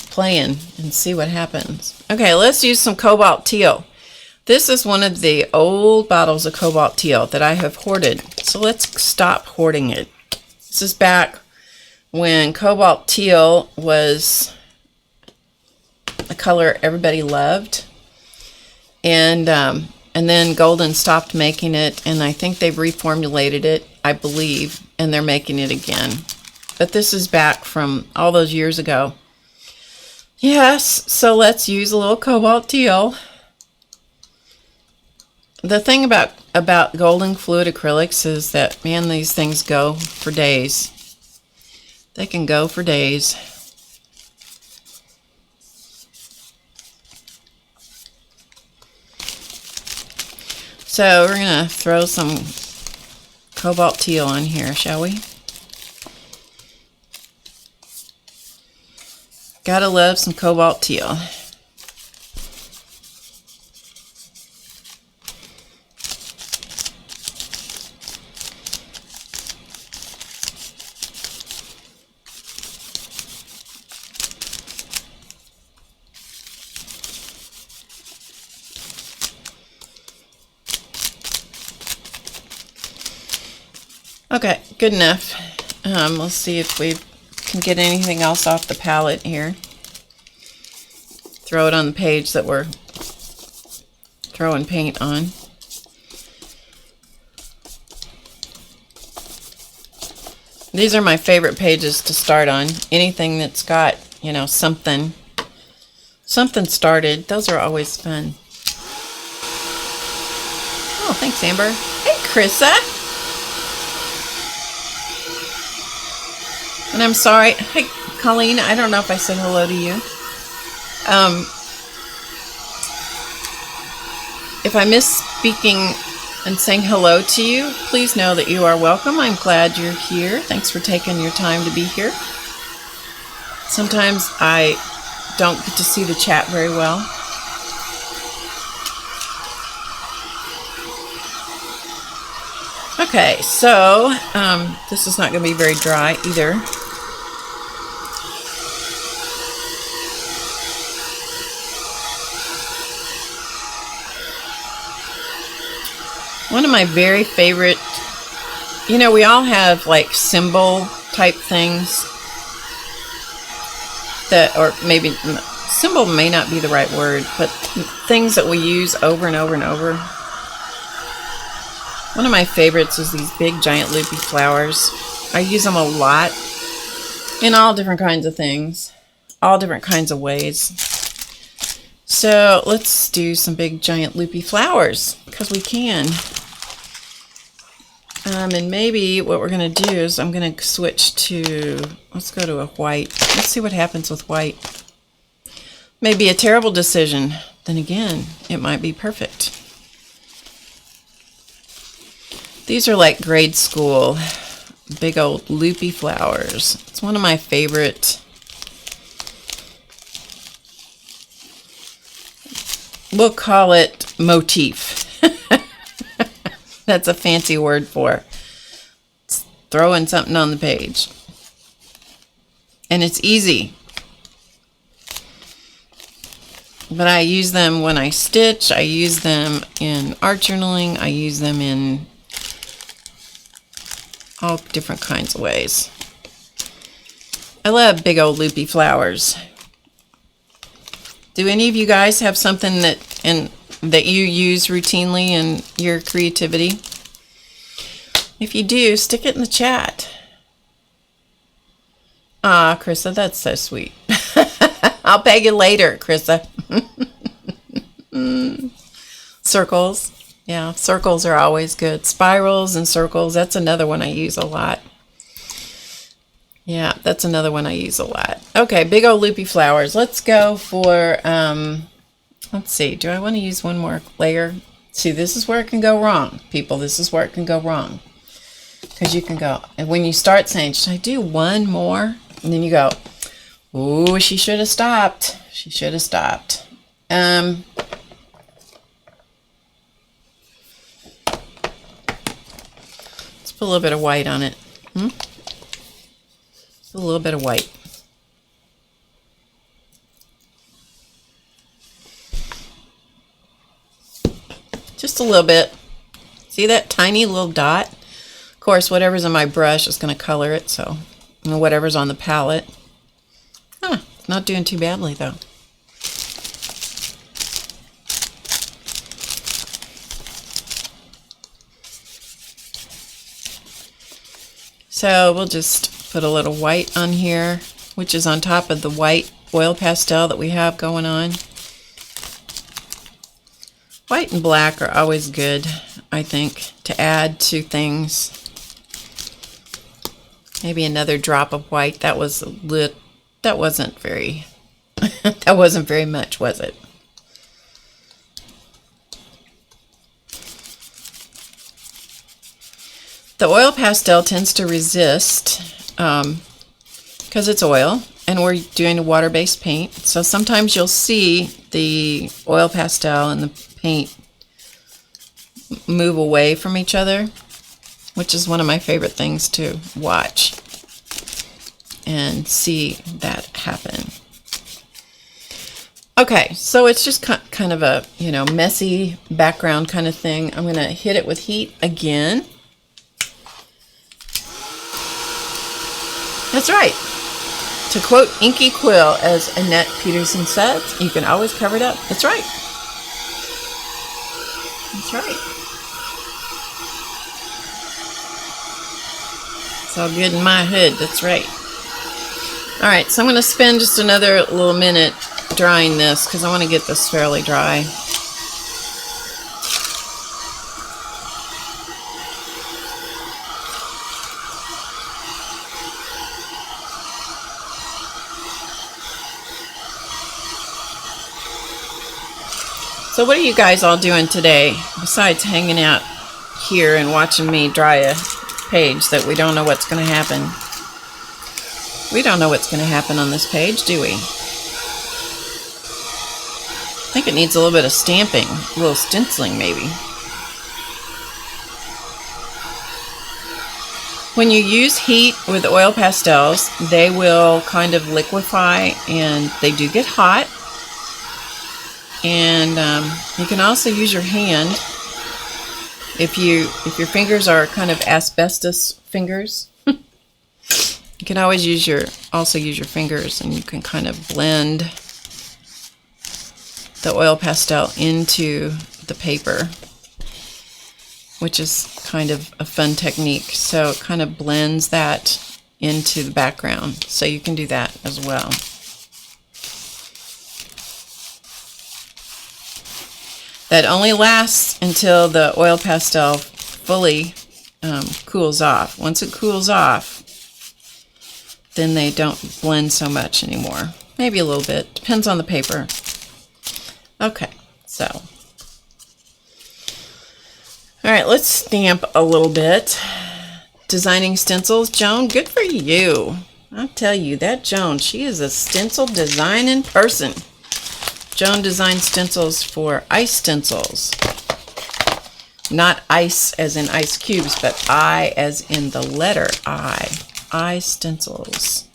Speaker 1: playing and see what happens. Okay, let's use some cobalt teal. This is one of the old bottles of cobalt teal that I have hoarded. So let's stop hoarding it. This is back when cobalt teal was a color everybody loved. And then Golden stopped making it, and I think they've reformulated it, I believe, and they're making it again. But this is back from all those years ago. Yes, so let's use a little cobalt teal. The thing about golden fluid acrylics is that, man, these things go for days. They can go for days. So we're going to throw some cobalt teal on here, shall we? Gotta love some cobalt teal. Okay, good enough. Let's see if we can get anything else off the palette here. Throw it on the page that we're throwing paint on. These are my favorite pages to start on. Anything that's got, you know, something started. Those are always fun. Oh, thanks, Amber. Hey, Krissa. And I'm sorry. Hi, Colleen. I don't know if I said hello to you. If I miss speaking and saying hello to you, please know that you are welcome. I'm glad you're here. Thanks for taking your time to be here. Sometimes I don't get to see the chat very well. Okay, so this is not going to be very dry either. One of my very favorite, you know, we all have like symbol type things that, or maybe symbol may not be the right word, but things that we use over and over and over. One of my favorites is these big giant loopy flowers. I use them a lot in all different kinds of things, all different kinds of ways. So let's do some big giant loopy flowers because we can. And maybe what we're going to do is I'm going to switch to, let's go to a white. Let's see what happens with white. Maybe a terrible decision. Then again, it might be perfect. These are like grade school, big old loopy flowers. It's one of my favorite. We'll call it motif. That's a fancy word for throwing something on the page. And it's easy. But I use them when I stitch. I use them in art journaling. I use them in all different kinds of ways. I love big old loopy flowers. Do any of you guys have something that you use routinely in your creativity? If you do, stick it in the chat. Ah, Krissa, that's so sweet. I'll pay you later, Krissa. Circles. Yeah, circles are always good. Spirals and circles, that's another one I use a lot. Yeah, that's another one I use a lot. Okay, big old loopy flowers. Let's go for, let's see, do I want to use one more layer? See, this is where it can go wrong, people. This is where it can go wrong. Because you can go, and when you start saying, should I do one more? And then you go, ooh, she should have stopped. She should have stopped. Let's put a little bit of white on it. A little bit of white. Just a little bit. See that tiny little dot? Of course, whatever's on my brush is going to color it, so whatever's on the palette. Huh, not doing too badly though. So we'll just put a little white on here, which is on top of the white oil pastel that we have going on. White and black are always good, I think, to add to things. Maybe another drop of white. That wasn't very that wasn't very much, was it? The oil pastel tends to resist because it's oil and we're doing a water-based paint. So sometimes you'll see the oil pastel and the paint move away from each other, which is one of my favorite things to watch and see that happen. Okay, so it's just kind of a, messy background kind of thing. I'm going to hit it with heat again. That's right. To quote Inky Quill, as Annette Peterson says, you can always cover it up. That's right. That's right. It's all good in my hood. That's right. All right, so I'm going to spend just another little minute drying this because I want to get this fairly dry. So what are you guys all doing today besides hanging out here and watching me dry a page that we don't know what's going to happen? We don't know what's going to happen on this page, do we? I think it needs a little bit of stamping, a little stenciling maybe. When you use heat with oil pastels, they will kind of liquefy and they do get hot. And you can also use your hand if your fingers are kind of asbestos fingers. You can always use your fingers, and you can kind of blend the oil pastel into the paper, which is kind of a fun technique. So it kind of blends that into the background. So you can do that as well. That only lasts until the oil pastel fully cools off. Once it cools off, then they don't blend so much anymore. Maybe a little bit. Depends on the paper. Okay, so. All right, let's stamp a little bit. Designing stencils. Joan, good for you. I'll tell you, that Joan, she is a stencil designing person. Joan designed stencils for ice stencils. Not ice as in ice cubes, but I as in the letter I. I stencils.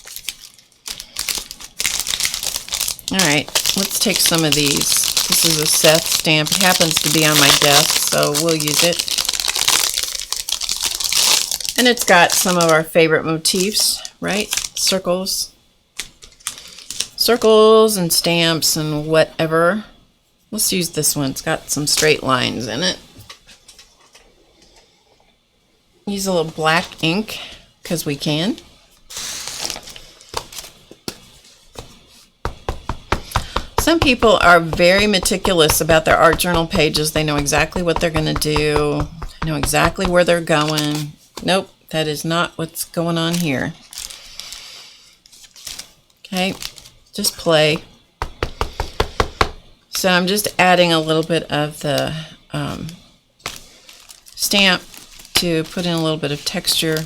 Speaker 1: All right, let's take some of these. This is a Seth stamp. It happens to be on my desk, so we'll use it. And it's got some of our favorite motifs, right? Circles. Circles and stamps and whatever. Let's use this one. It's got some straight lines in it. Use a little black ink because we can. Some people are very meticulous about their art journal pages. They know exactly what they're going to do. They know exactly where they're going. Nope, that is not what's going on here. Okay. Just play. So I'm just adding a little bit of the stamp to put in a little bit of texture.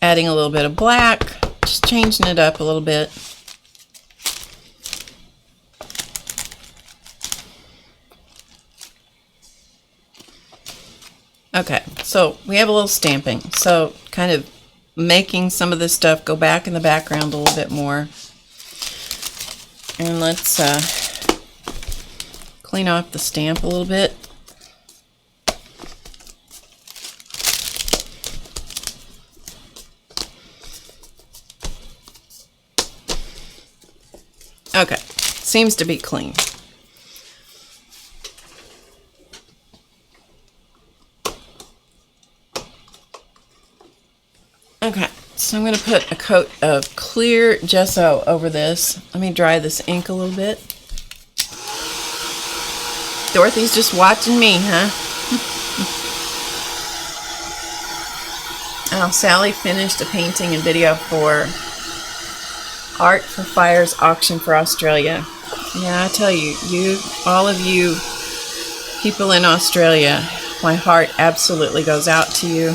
Speaker 1: Adding a little bit of black, just changing it up a little bit. Okay, so we have a little stamping. So kind of making some of this stuff go back in the background a little bit more. And let's clean off the stamp a little bit. Okay, seems to be clean. so I'm going to put a coat of clear gesso over this. Let me dry this ink a little bit. Dorothy's just watching me, huh? Oh, Sally finished a painting and video for Art for Fire's auction for Australia. Yeah, I tell you, all of you people in Australia, my heart absolutely goes out to you.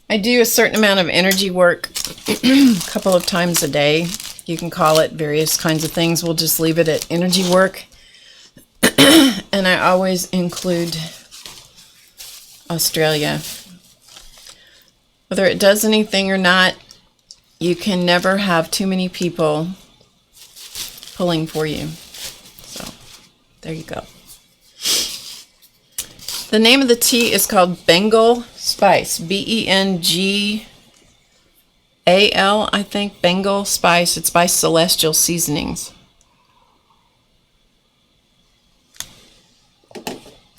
Speaker 1: I do a certain amount of energy work a couple of times a day. You can call it various kinds of things. We'll just leave it at energy work. And I always include Australia. Whether it does anything or not, you can never have too many people pulling for you. So, there you go. The name of the tea is called Bengal Spice. Bengal, I think. Bengal Spice. It's by Celestial Seasonings.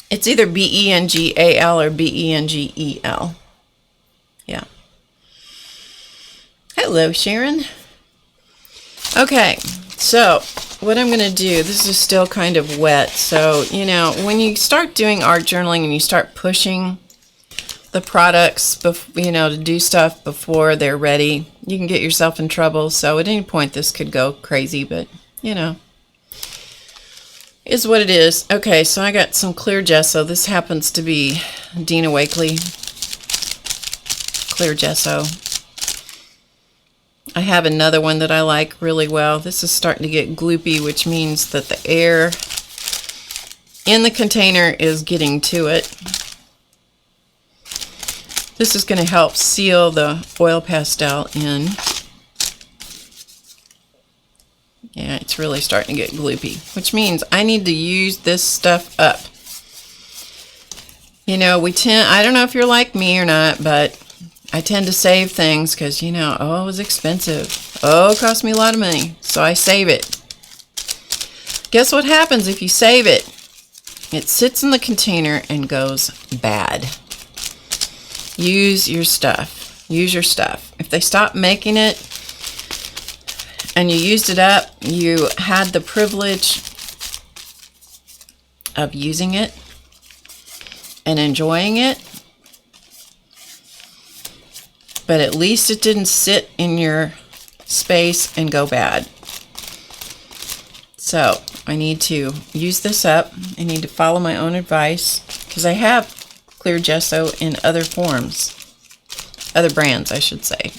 Speaker 1: It's either Bengal or Bengel. Yeah. Hello, Sharon. Okay, so what I'm going to do, this is still kind of wet, so, you know, when you start doing art journaling and you start pushing the products, you know, to do stuff before they're ready, you can get yourself in trouble. So at any point this could go crazy, but, you know, is what it is. Okay, so I got some clear gesso. This happens to be Dena Wakley clear gesso. I have another one that I like really well. This is starting to get gloopy, which means that the air in the container is getting to it. This is going to help seal the oil pastel in. Yeah, it's really starting to get gloopy, which means I need to use this stuff up. You know, I don't know if you're like me or not, but I tend to save things because, you know, oh, it was expensive. Oh, it cost me a lot of money. So I save it. Guess what happens if you save it? It sits in the container and goes bad. Use your stuff. Use your stuff. If they stop making it and you used it up, you had the privilege of using it and enjoying it. But at least it didn't sit in your space and go bad. So I need to use this up. I need to follow my own advice because I have clear gesso in other forms, other brands, I should say.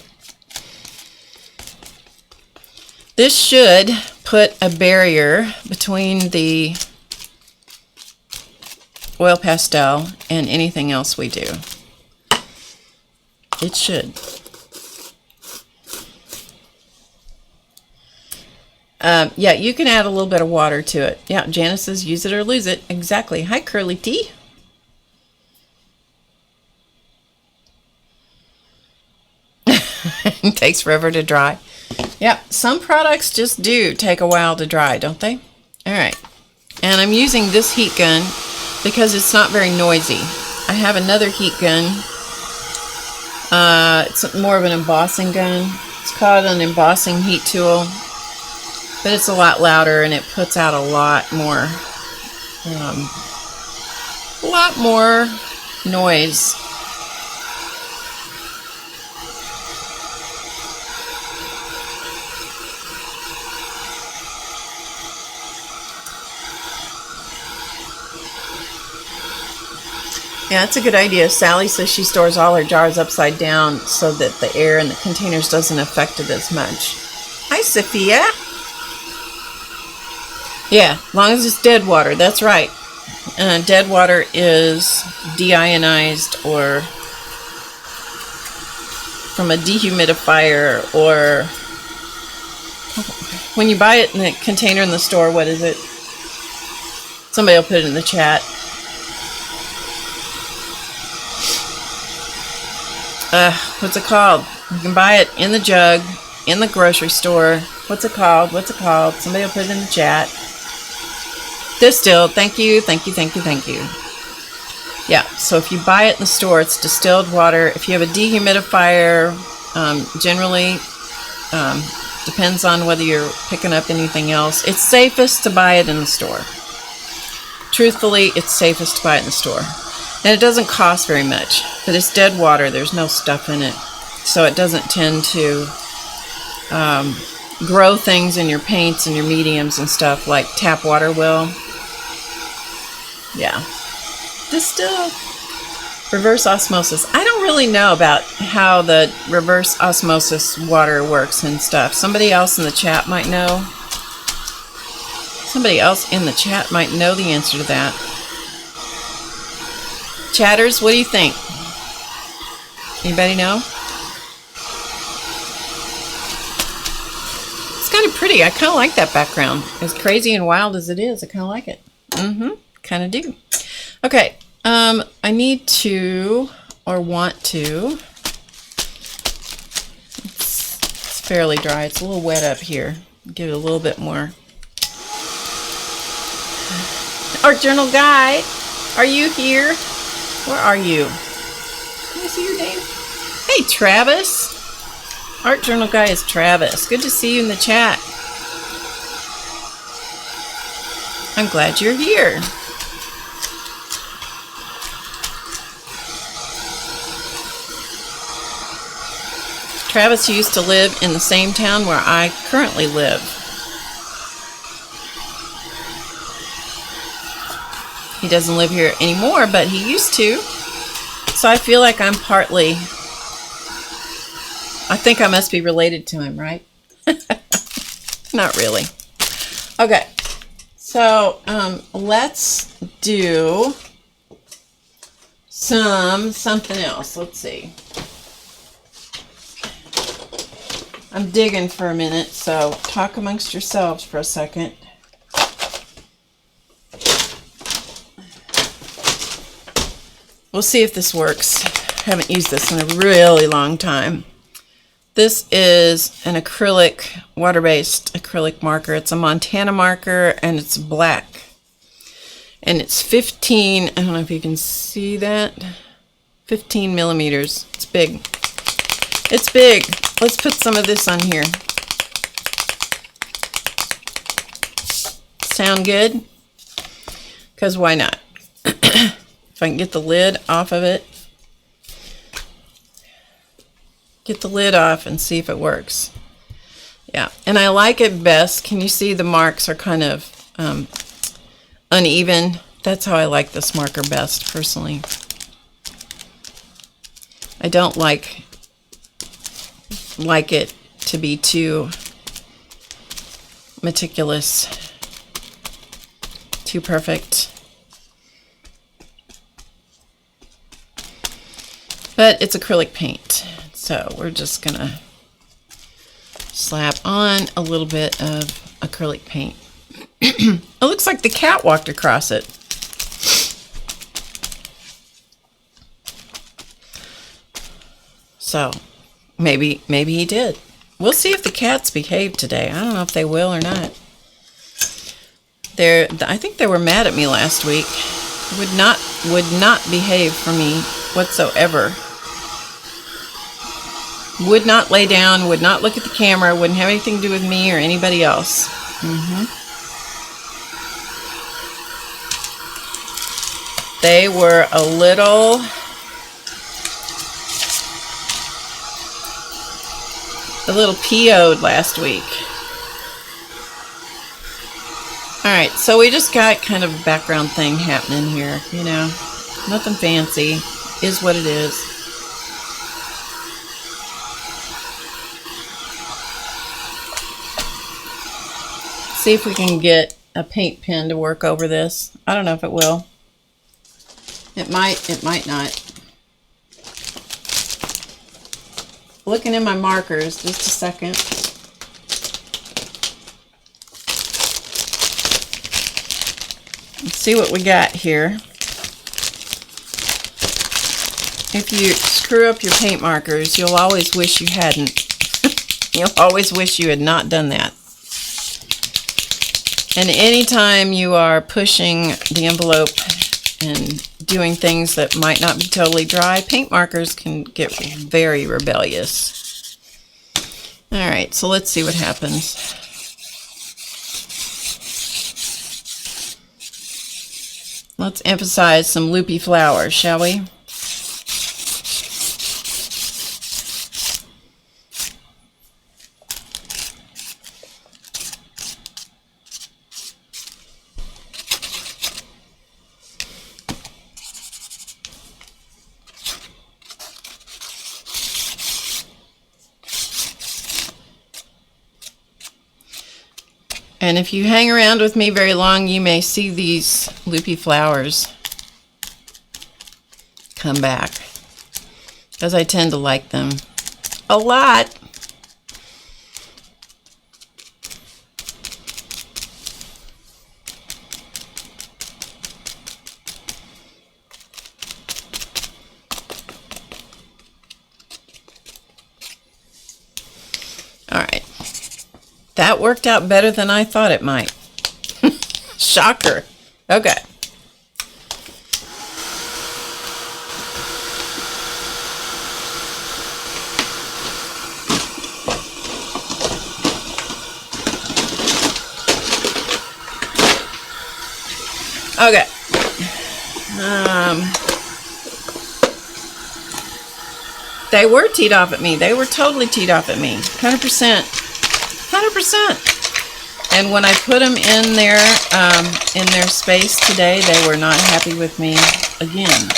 Speaker 1: This should put a barrier between the oil pastel and anything else we do. It should. Yeah, you can add a little bit of water to it. Yeah, Janice says use it or lose it. Exactly. Hi, Curly T. It takes forever to dry. Yeah, some products just do take a while to dry, don't they? All right. And I'm using this heat gun because it's not very noisy. I have another heat gun. It's more of an embossing gun. It's called an embossing heat tool, but it's a lot louder and it puts out a lot more noise. Yeah, that's a good idea. Sally says she stores all her jars upside down so that the air in the containers doesn't affect it as much. Hi, Sophia. Yeah, as long as it's dead water, that's right. Dead water is deionized or from a dehumidifier, or when you buy it in a container in the store, what is it? Somebody will put it in the chat. What's it called? You can buy it in the jug, in the grocery store. What's it called? What's it called? Somebody will put it in the chat. Distilled. Thank you, thank you, thank you, thank you. Yeah, so if you buy it in the store, it's distilled water. If you have a dehumidifier, generally, depends on whether you're picking up anything else. It's safest to buy it in the store. Truthfully, it's safest to buy it in the store. And it doesn't cost very much. But it's dead water. There's no stuff in it. So it doesn't tend to grow things in your paints and your mediums and stuff like tap water will. Yeah. Distill. Reverse osmosis. I don't really know about how the reverse osmosis water works and stuff. Somebody else in the chat might know. Somebody else in the chat might know the answer to that. Chatters, what do you think? Anybody know? It's kind of pretty. I kind of like that background. As crazy and wild as it is, I kind of like it. Kind of do. Okay. I need to, or want to, it's fairly dry. It's a little wet up here. Give it a little bit more. Art Journal Guy, are you here? Where are you? Can I see your name? Hey, Travis. Art Journal Guy is Travis. Good to see you in the chat. I'm glad you're here. Travis used to live in the same town where I currently live. He doesn't live here anymore, but he used to. So I feel like I'm partly, I think I must be related to him, right? Not really. Okay, so let's do something else. Let's see. I'm digging for a minute, so talk amongst yourselves for a second. We'll see if this works. I haven't used this in a really long time. This is an acrylic, water-based acrylic marker. It's a Montana marker, and it's black. And it's 15, I don't know if you can see that, 15 millimeters. It's big. It's big. Let's put some of this on here. Sound good? Because why not? If I can get the lid off of it. Get the lid off and see if it works. Yeah, and I like it best. Can you see the marks are kind of uneven? That's how I like this marker best, personally. I don't like it to be too meticulous, too perfect. But it's acrylic paint, so we're just gonna slap on a little bit of acrylic paint. It looks like the cat walked across it. So maybe he did. We'll see if the cats behave today. I don't know if they will or not. I think they were mad at me last week. Would not behave for me whatsoever. Would not lay down, would not look at the camera, wouldn't have anything to do with me or anybody else. They were a little PO'd last week. Alright, so we just got kind of a background thing happening here, you know. Nothing fancy. Is what it is. See if we can get a paint pen to work over this. I don't know if it will. It might not. Looking in my markers, just a second. Let's see what we got here. If you screw up your paint markers, you'll always wish you hadn't. You'll always wish you had not done that. And anytime you are pushing the envelope and doing things that might not be totally dry, paint markers can get very rebellious. All right, so let's see what happens. Let's emphasize some loopy flowers, shall we? And if you hang around with me very long, you may see these loopy flowers come back, because I tend to like them a lot. All right. That worked out better than I thought it might. Shocker. Okay. Okay. They were teed off at me. They were totally teed off at me. 100%. 100%. And when I put them in their space today, they were not happy with me again.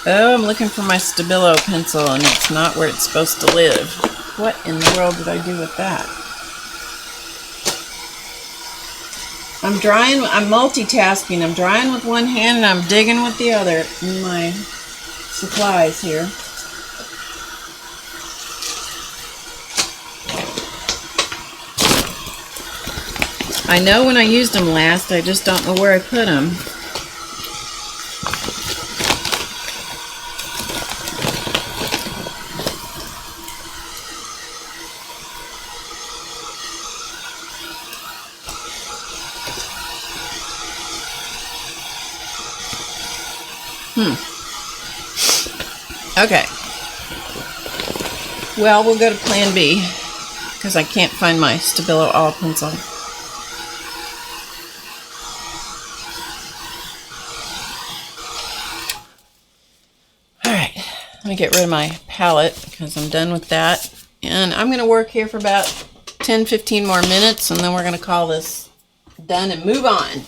Speaker 1: Oh, I'm looking for my Stabilo pencil, and it's not where it's supposed to live. What in the world did I do with that? I'm multitasking. I'm drying with one hand, and I'm digging with the other in my supplies here. I know when I used them last, I just don't know where I put them. Okay. Well, we'll go to Plan B, because I can't find my Stabilo All pencil. Let me get rid of my palette because I'm done with that. And I'm going to work here for about 10-15 more minutes, and then we're going to call this done and move on.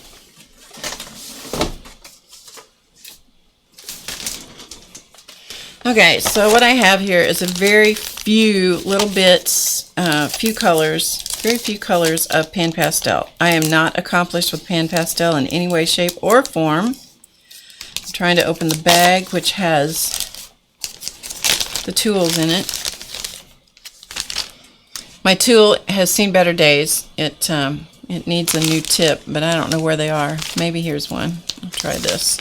Speaker 1: Okay, so what I have here is a very few little bits, very few colors of pan pastel. I am not accomplished with pan pastel in any way, shape, or form. I'm trying to open the bag, which has the tools in it. My tool has seen better days. It needs a new tip, but I don't know where they are. Maybe here's one. I'll try this.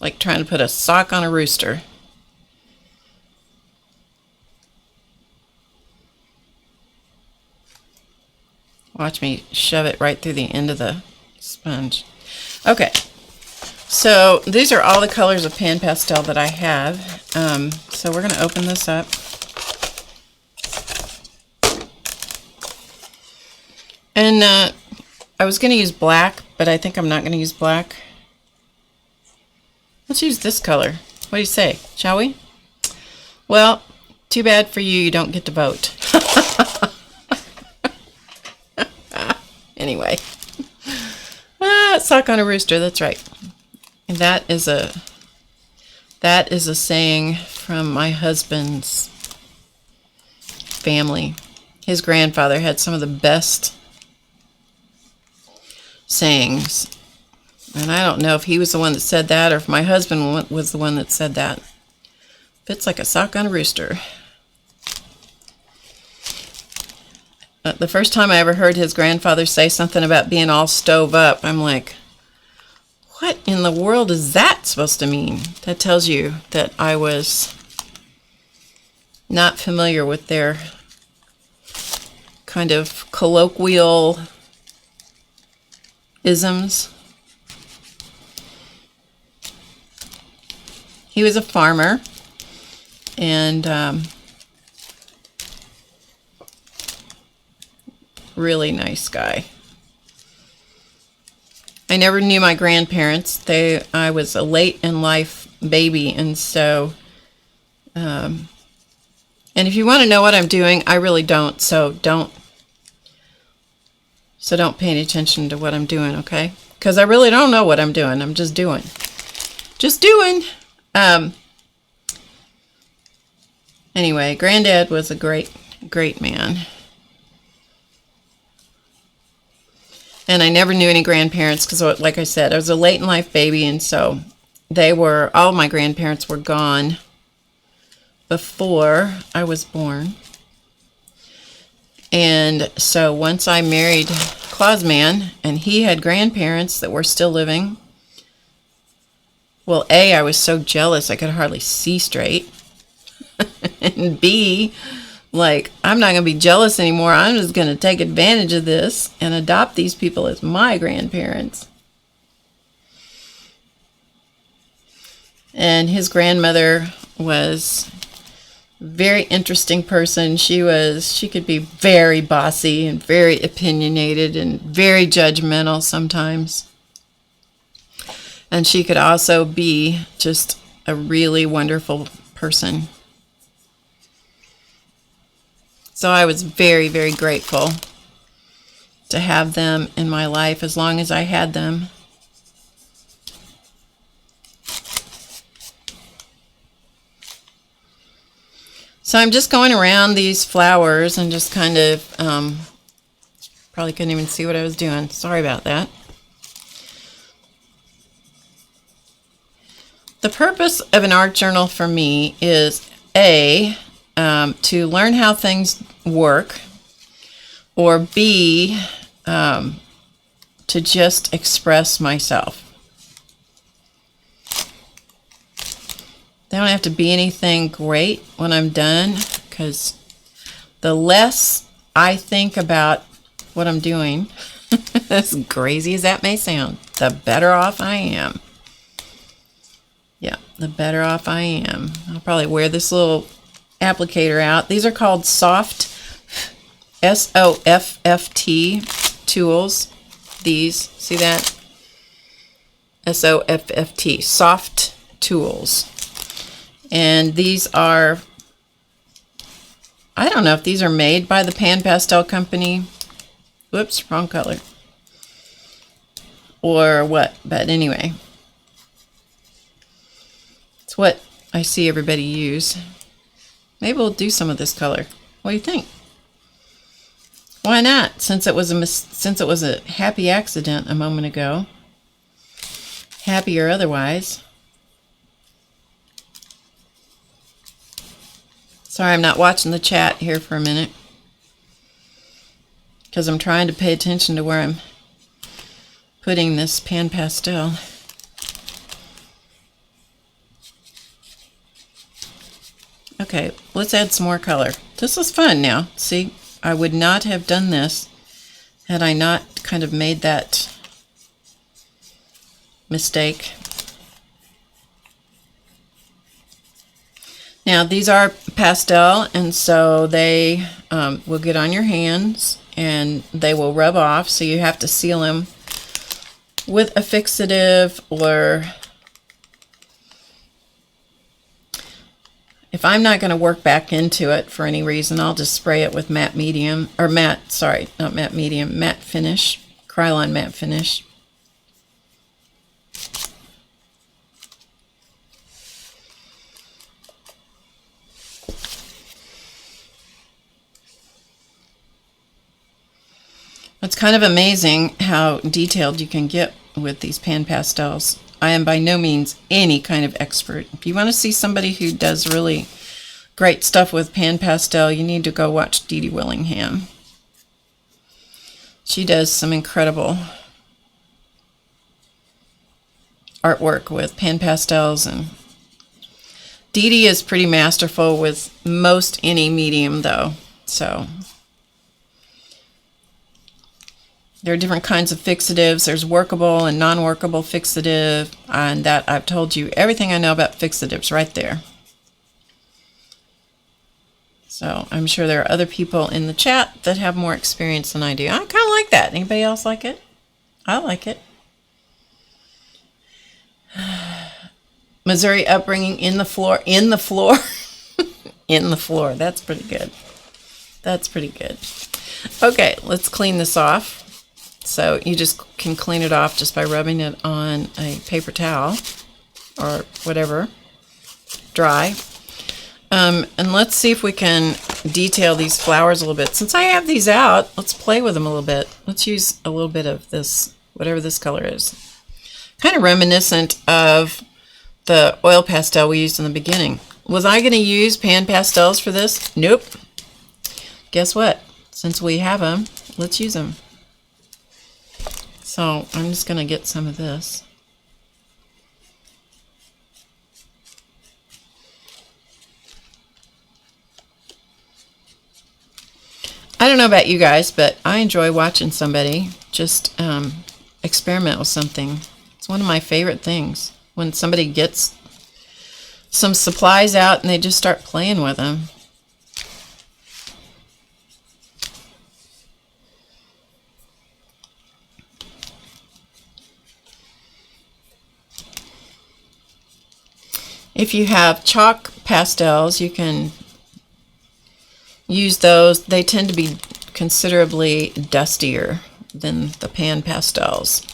Speaker 1: Like trying to put a sock on a rooster. Watch me shove it right through the end of the sponge. Okay, so these are all the colors of pan pastel that I have. So we're going to open this up. And I was going to use black, but I think I'm not going to use black. Let's use this color. What do you say? Shall we? Well, too bad for you. You don't get to vote. Anyway, sock on a rooster. That's right. And that is a saying from my husband's family. His grandfather had some of the best sayings, and I don't know if he was the one that said that or if my husband was the one that said that. Fits like a sock on a rooster. The first time I ever heard his grandfather say something about being all stove up, I'm like, what in the world is that supposed to mean? That tells you that I was not familiar with their kind of colloquial isms. He was a farmer, and really nice guy. I never knew my grandparents. I was a late in life baby, and so, and if you want to know what I'm doing, I really don't. So don't pay any attention to what I'm doing, okay? Because I really don't know what I'm doing. I'm just doing. Anyway, Granddad was a great man. And I never knew any grandparents because, like I said, I was a late in life baby, and so all my grandparents were gone before I was born. And so once I married Clausman, and he had grandparents that were still living, well, A, I was so jealous I could hardly see straight. And B, like, I'm not going to be jealous anymore. I'm just going to take advantage of this and adopt these people as my grandparents. And his grandmother was a very interesting person. She could be very bossy and very opinionated and very judgmental sometimes. And she could also be just a really wonderful person. So I was very, very grateful to have them in my life as long as I had them. So I'm just going around these flowers and just kind of, probably couldn't even see what I was doing. Sorry about that. The purpose of an art journal for me is A, to learn how things work, or B, to just express myself. They don't have to be anything great when I'm done, because the less I think about what I'm doing, as crazy as that may sound, the better off I am. Yeah, the better off I am. I'll probably wear this little applicator out. These are called soft, S-O-F-F-T tools. These, see that? S-O-F-F-T, soft tools. And these are, I don't know if these are made by the Pan Pastel company. Whoops, wrong color. Or what, but anyway. It's what I see everybody use. Maybe we'll do some of this color. What do you think? Why not? Since it was a happy accident a moment ago. Happy or otherwise. Sorry, I'm not watching the chat here for a minute, because I'm trying to pay attention to where I'm putting this Pan Pastel. Okay, let's add some more color. This is fun now. See, I would not have done this had I not kind of made that mistake. Now, these are pastel, and so they will get on your hands and they will rub off, so you have to seal them with a fixative, or if I'm not going to work back into it for any reason, I'll just spray it with matte medium, or matte, sorry, not matte medium, matte finish, Krylon matte finish. It's kind of amazing how detailed you can get with these pan pastels. I am by no means any kind of expert. If you want to see somebody who does really great stuff with pan pastel, you need to go watch Dee Dee Willingham. She does some incredible artwork with pan pastels, and Dee is pretty masterful with most any medium though. So there are different kinds of fixatives. There's workable and non-workable fixative, and that I've told you everything I know about fixatives right there. So I'm sure there are other people in the chat that have more experience than I do. I kind of like that. Anybody else like it? I like it. Missouri upbringing in the floor. In the floor. In the floor. That's pretty good. That's pretty good. Okay, let's clean this off. So you just can clean it off just by rubbing it on a paper towel or whatever, dry. And let's see if we can detail these flowers a little bit. Since I have these out, let's play with them a little bit. Let's use a little bit of this, whatever this color is. Kind of reminiscent of the oil pastel we used in the beginning. Was I going to use pan pastels for this? Nope. Guess what? Since we have them, let's use them. So I'm just going to get some of this. I don't know about you guys, but I enjoy watching somebody just experiment with something. It's one of my favorite things. When somebody gets some supplies out and they just start playing with them. If you have chalk pastels, you can use those. They tend to be considerably dustier than the pan pastels.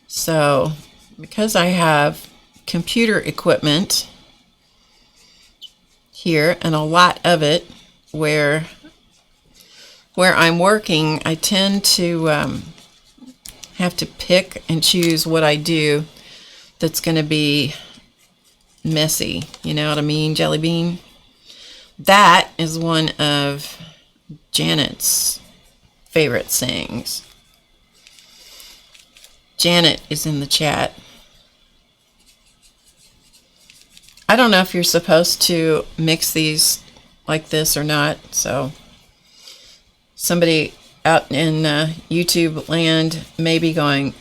Speaker 1: So, because I have computer equipment here and a lot of it where I'm working, I tend to have to pick and choose what I do that's going to be messy. You know what I mean, Jelly Bean? That is one of Janet's favorite sayings. Janet is in the chat. I don't know if you're supposed to mix these like this or not, so somebody out in YouTube land may be going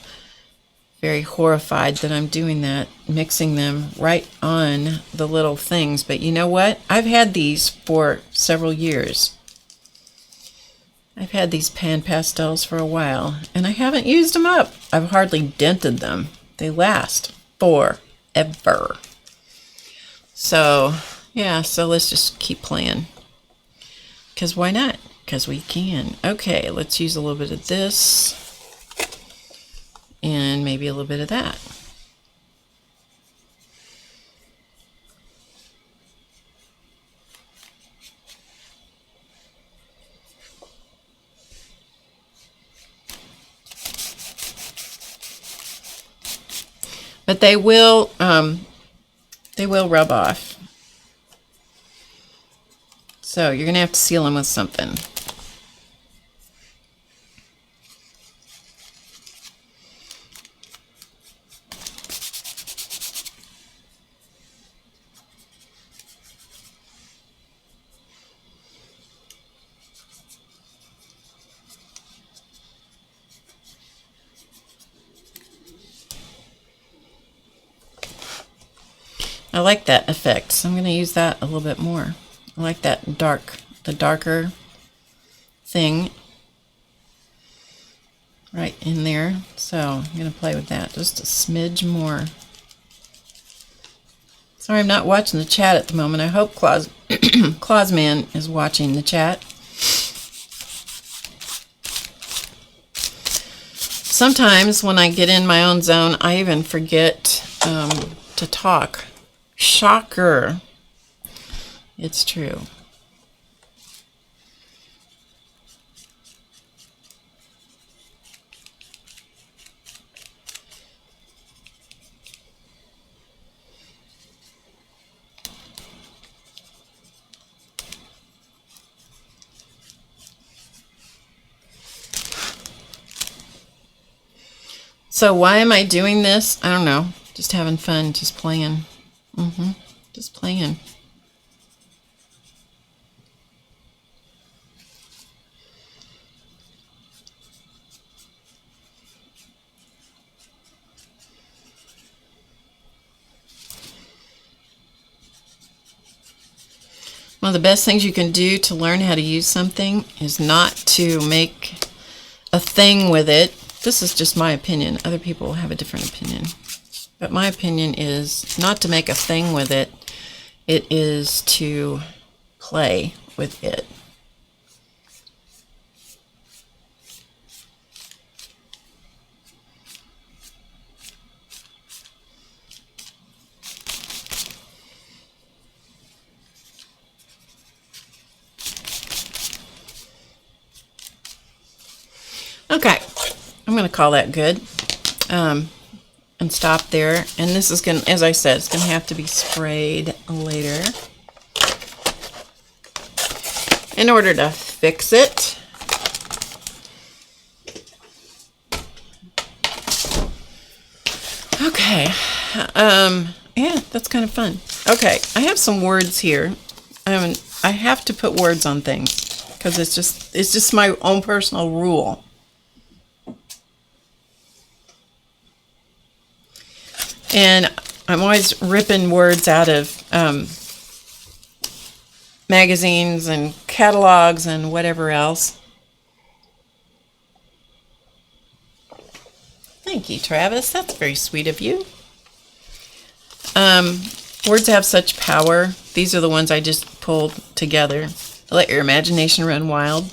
Speaker 1: very horrified that I'm doing that, mixing them right on the little things. But you know what? I've had these for several years. I've had these pan pastels for a while, and I haven't used them up. I've hardly dented them. They last forever. So, yeah, so let's just keep playing. Because why not? Because we can. Okay, let's use a little bit of this, and maybe a little bit of that. But they will rub off. So you're going to have to seal them with something. I like that effect, so I'm going to use that a little bit more. I like that the darker thing right in there. So I'm going to play with that just a smidge more. Sorry, I'm not watching the chat at the moment. I hope Clausman is watching the chat. Sometimes when I get in my own zone, I even forget to talk. Shocker. It's true. So why am I doing this? I don't know. Just having fun, just playing. Just playing. One of the best things you can do to learn how to use something is not to make a thing with it. This is just my opinion. Other people have a different opinion. But my opinion is not to make a thing with it. It is to play with it. Okay, I'm going to call that good, and stop there. And this is going to, as I said, it's going to have to be sprayed later in order to fix it. Okay, yeah, that's kind of fun. Okay, I have some words here. I have to put words on things because it's just my own personal rule. And I'm always ripping words out of magazines and catalogs and whatever else. Thank you, Travis. That's very sweet of you. Words have such power. These are the ones I just pulled together. Let your imagination run wild.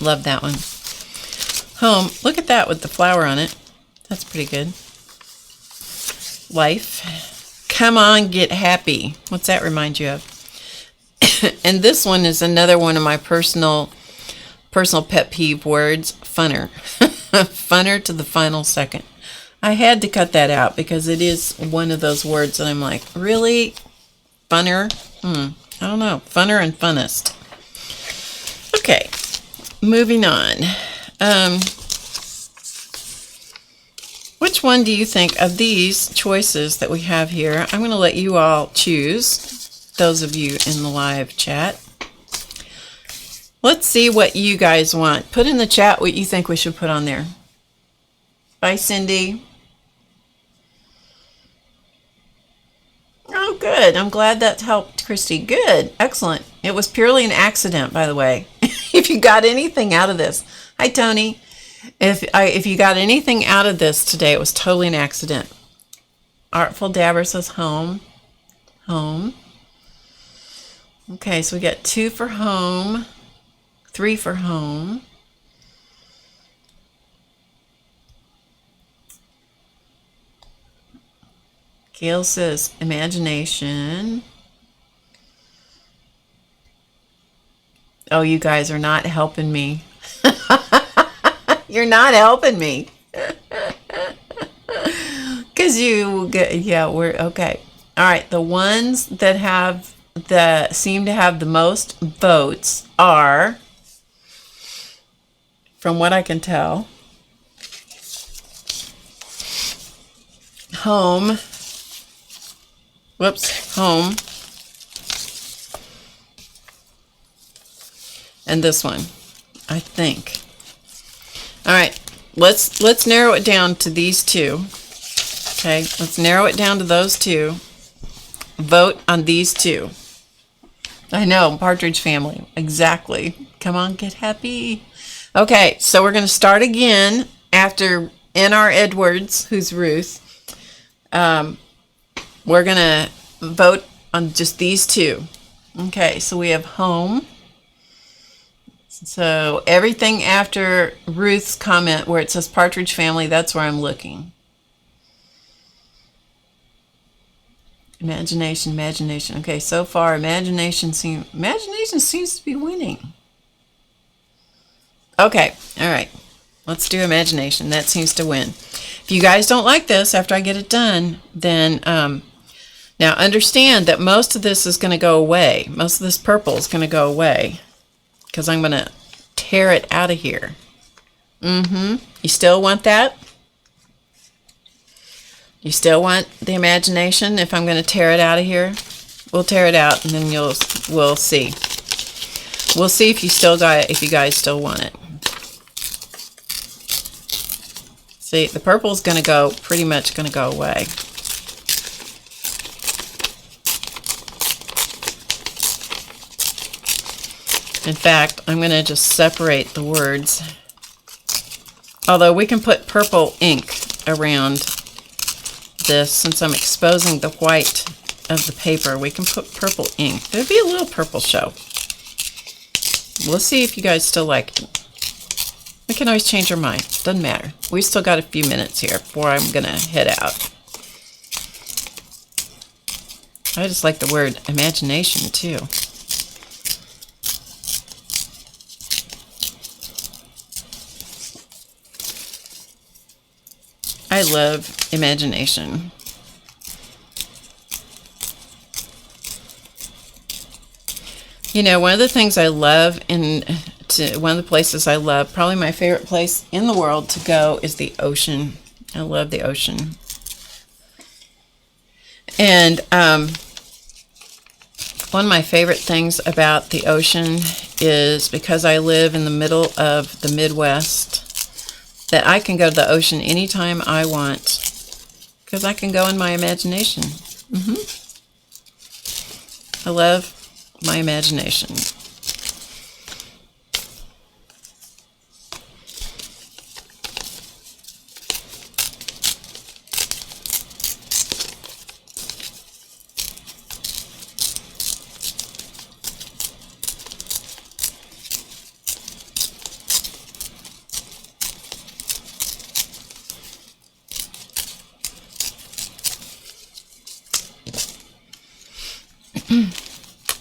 Speaker 1: Love that one. Home. Look at that with the flower on it. That's pretty good. Life. Come on, get happy. What's that remind you of? And this one is another one of my personal pet peeve words. Funner. Funner to the final second. I had to cut that out because it is one of those words that I'm like, really? Funner? I don't know. Funner and funnest. Okay. Moving on. Which one do you think of these choices that we have here? I'm going to let you all choose, those of you in the live chat. Let's see what you guys want. Put in the chat what you think we should put on there. Bye, Cindy. Oh, good. I'm glad that helped, Christy. Good. Excellent. It was purely an accident, by the way. If you got anything out of this. Hi, Tony. If you got anything out of this today, it was totally an accident. Artful Dabber says home. Home. Okay, so we got 2 for home, 3 for home. Gail says imagination. Oh, you guys are not helping me. You're not helping me. Because we're okay. All right, the ones that seem to have the most votes are, from what I can tell, home. Whoops, home. And this one, I think. All right, let's narrow it down to these two. Okay, let's narrow it down to those two. Vote on these two. I know, Partridge Family, exactly. Come on, get happy. Okay, so we're going to start again after N.R. Edwards, who's Ruth. We're going to vote on just these two. Okay, so we have home. So everything after Ruth's comment where it says Partridge Family, that's where I'm looking. Imagination, imagination. Okay, so far imagination seems to be winning. Okay, all right. Let's do imagination. That seems to win. If you guys don't like this after I get it done, then now understand that most of this is going to go away. Most of this purple is going to go away because I'm going to tear it out of here. You still want that? You still want the imagination? If I'm going to tear it out of here, we'll tear it out, and then we'll see. We'll see if you guys still want it. See, the purple's going to go, pretty much going to go away. In fact, I'm going to just separate the words. Although we can put purple ink around this, since I'm exposing the white of the paper, we can put purple ink. There'll be a little purple show. We'll see if you guys still like it. We can always change our mind. Doesn't matter. We still got a few minutes here before I'm going to head out. I just like the word imagination too. I love imagination. You know, one of the things I love, one of the places I love, probably my favorite place in the world to go, is the ocean. I love the ocean. And one of my favorite things about the ocean is, because I live in the middle of the Midwest, that I can go to the ocean anytime I want, because I can go in my imagination. I love my imagination.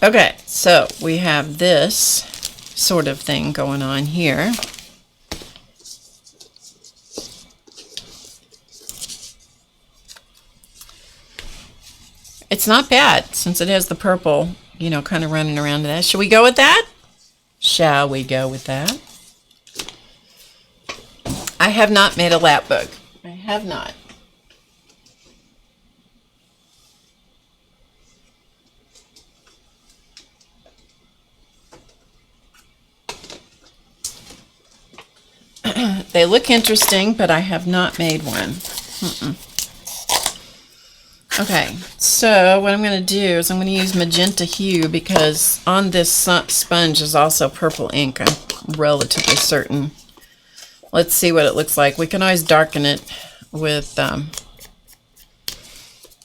Speaker 1: Okay, so we have this sort of thing going on here. It's not bad, since it has the purple, you know, kind of running around in that. Should we go with that? Shall we go with that? I have not made a lap book. I have not. They look interesting, but I have not made one. Okay, so what I'm going to do is I'm going to use magenta hue, because on this sponge is also purple ink, I'm relatively certain. Let's see what it looks like. We can always darken it with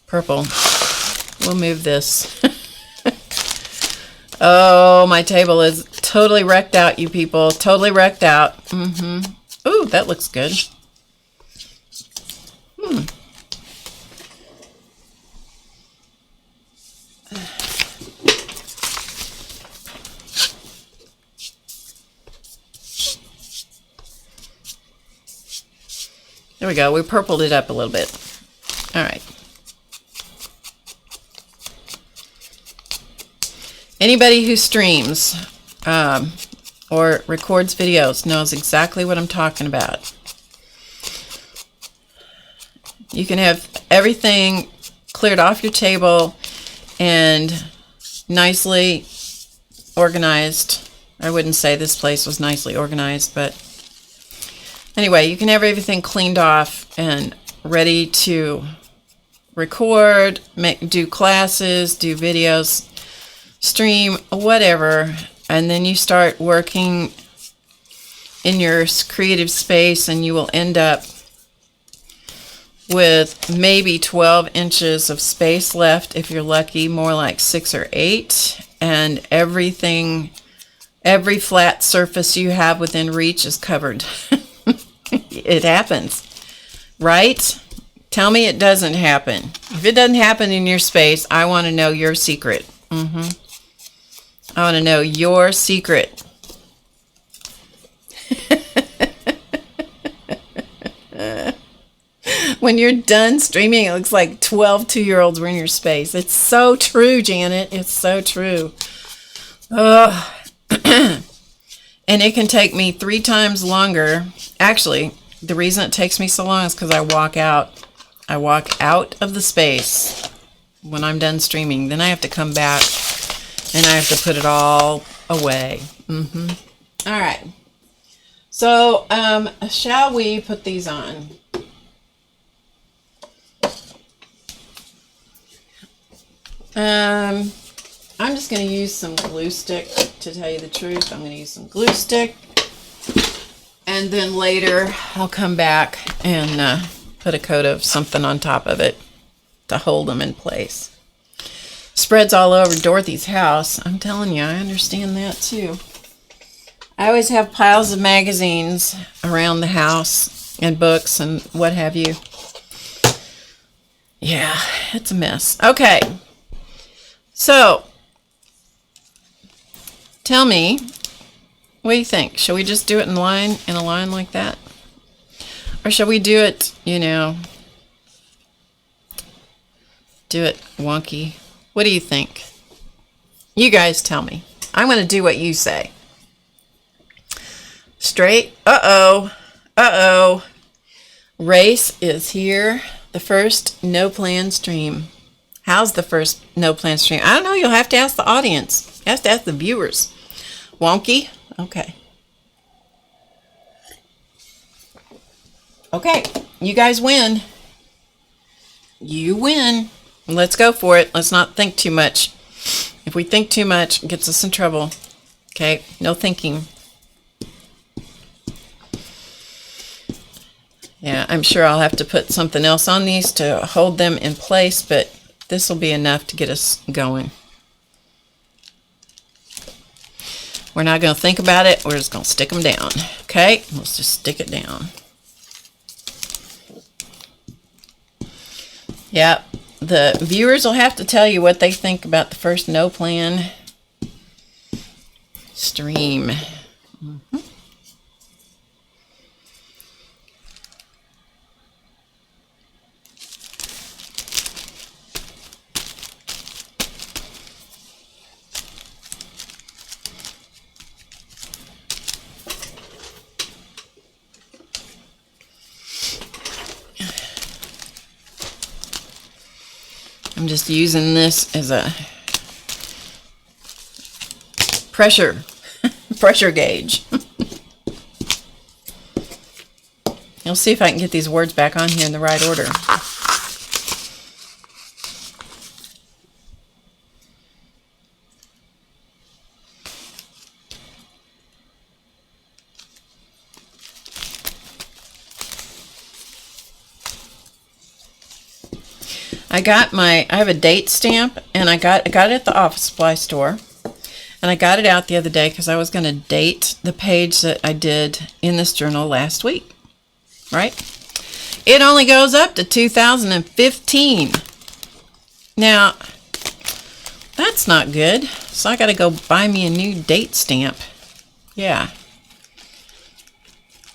Speaker 1: purple. We'll move this. Oh, my table is totally wrecked out, you people. Totally wrecked out. Ooh, that looks good. There we go. We purpled it up a little bit. All right. Anybody who streams or records videos knows exactly what I'm talking about. You can have everything cleared off your table and nicely organized. I wouldn't say this place was nicely organized, but anyway, you can have everything cleaned off and ready to record, do classes, do videos, stream, whatever, and then you start working in your creative space, and you will end up with maybe 12 inches of space left if you're lucky, more like 6 or 8, and everything, every flat surface you have within reach is covered. It happens, right? Tell me it doesn't happen. If it doesn't happen in your space, I want to know your secret. I want to know your secret. When you're done streaming, it looks like 12 two-year-olds were in your space. It's so true, Janet. It's so true. And it can take me 3 times longer. Actually, the reason it takes me so long is because I walk out I walk out of the space when I'm done streaming. Then I have to come back and I have to put it all away. All right. So, shall we put these on? I'm just going to use some glue stick, to tell you the truth. I'm going to use some glue stick. And then later, I'll come back and put a coat of something on top of it to hold them in place. Spreads all over Dorothy's house. I'm telling you, I understand that too. I always have piles of magazines around the house and books and what have you. Yeah, it's a mess. Okay. So, tell me, what do you think? Shall we just do it in a line like that? Or shall we do it, do it wonky? What do you think? You guys tell me. I'm going to do what you say. Straight. Uh-oh. Race is here. The first no plan stream. How's the first no plan stream? I don't know. You'll have to ask the audience. You have to ask the viewers. Wonky? Okay. Okay. You guys win. You win. Let's go for it. Let's not think too much. If we think too much, it gets us in trouble. Okay? No thinking. Yeah, I'm sure I'll have to put something else on these to hold them in place, but this will be enough to get us going. We're not going to think about it. We're just going to stick them down. Okay? Let's just stick it down. Yep. The viewers will have to tell you what they think about the first no plan stream. I'm just using this as a pressure gauge. You'll see if I can get these words back on here in the right order. I have a date stamp, and I got it at the office supply store, and I got it out the other day because I was going to date the page that I did in this journal last week, right? It only goes up to 2015. Now, that's not good, so I got to go buy me a new date stamp. Yeah.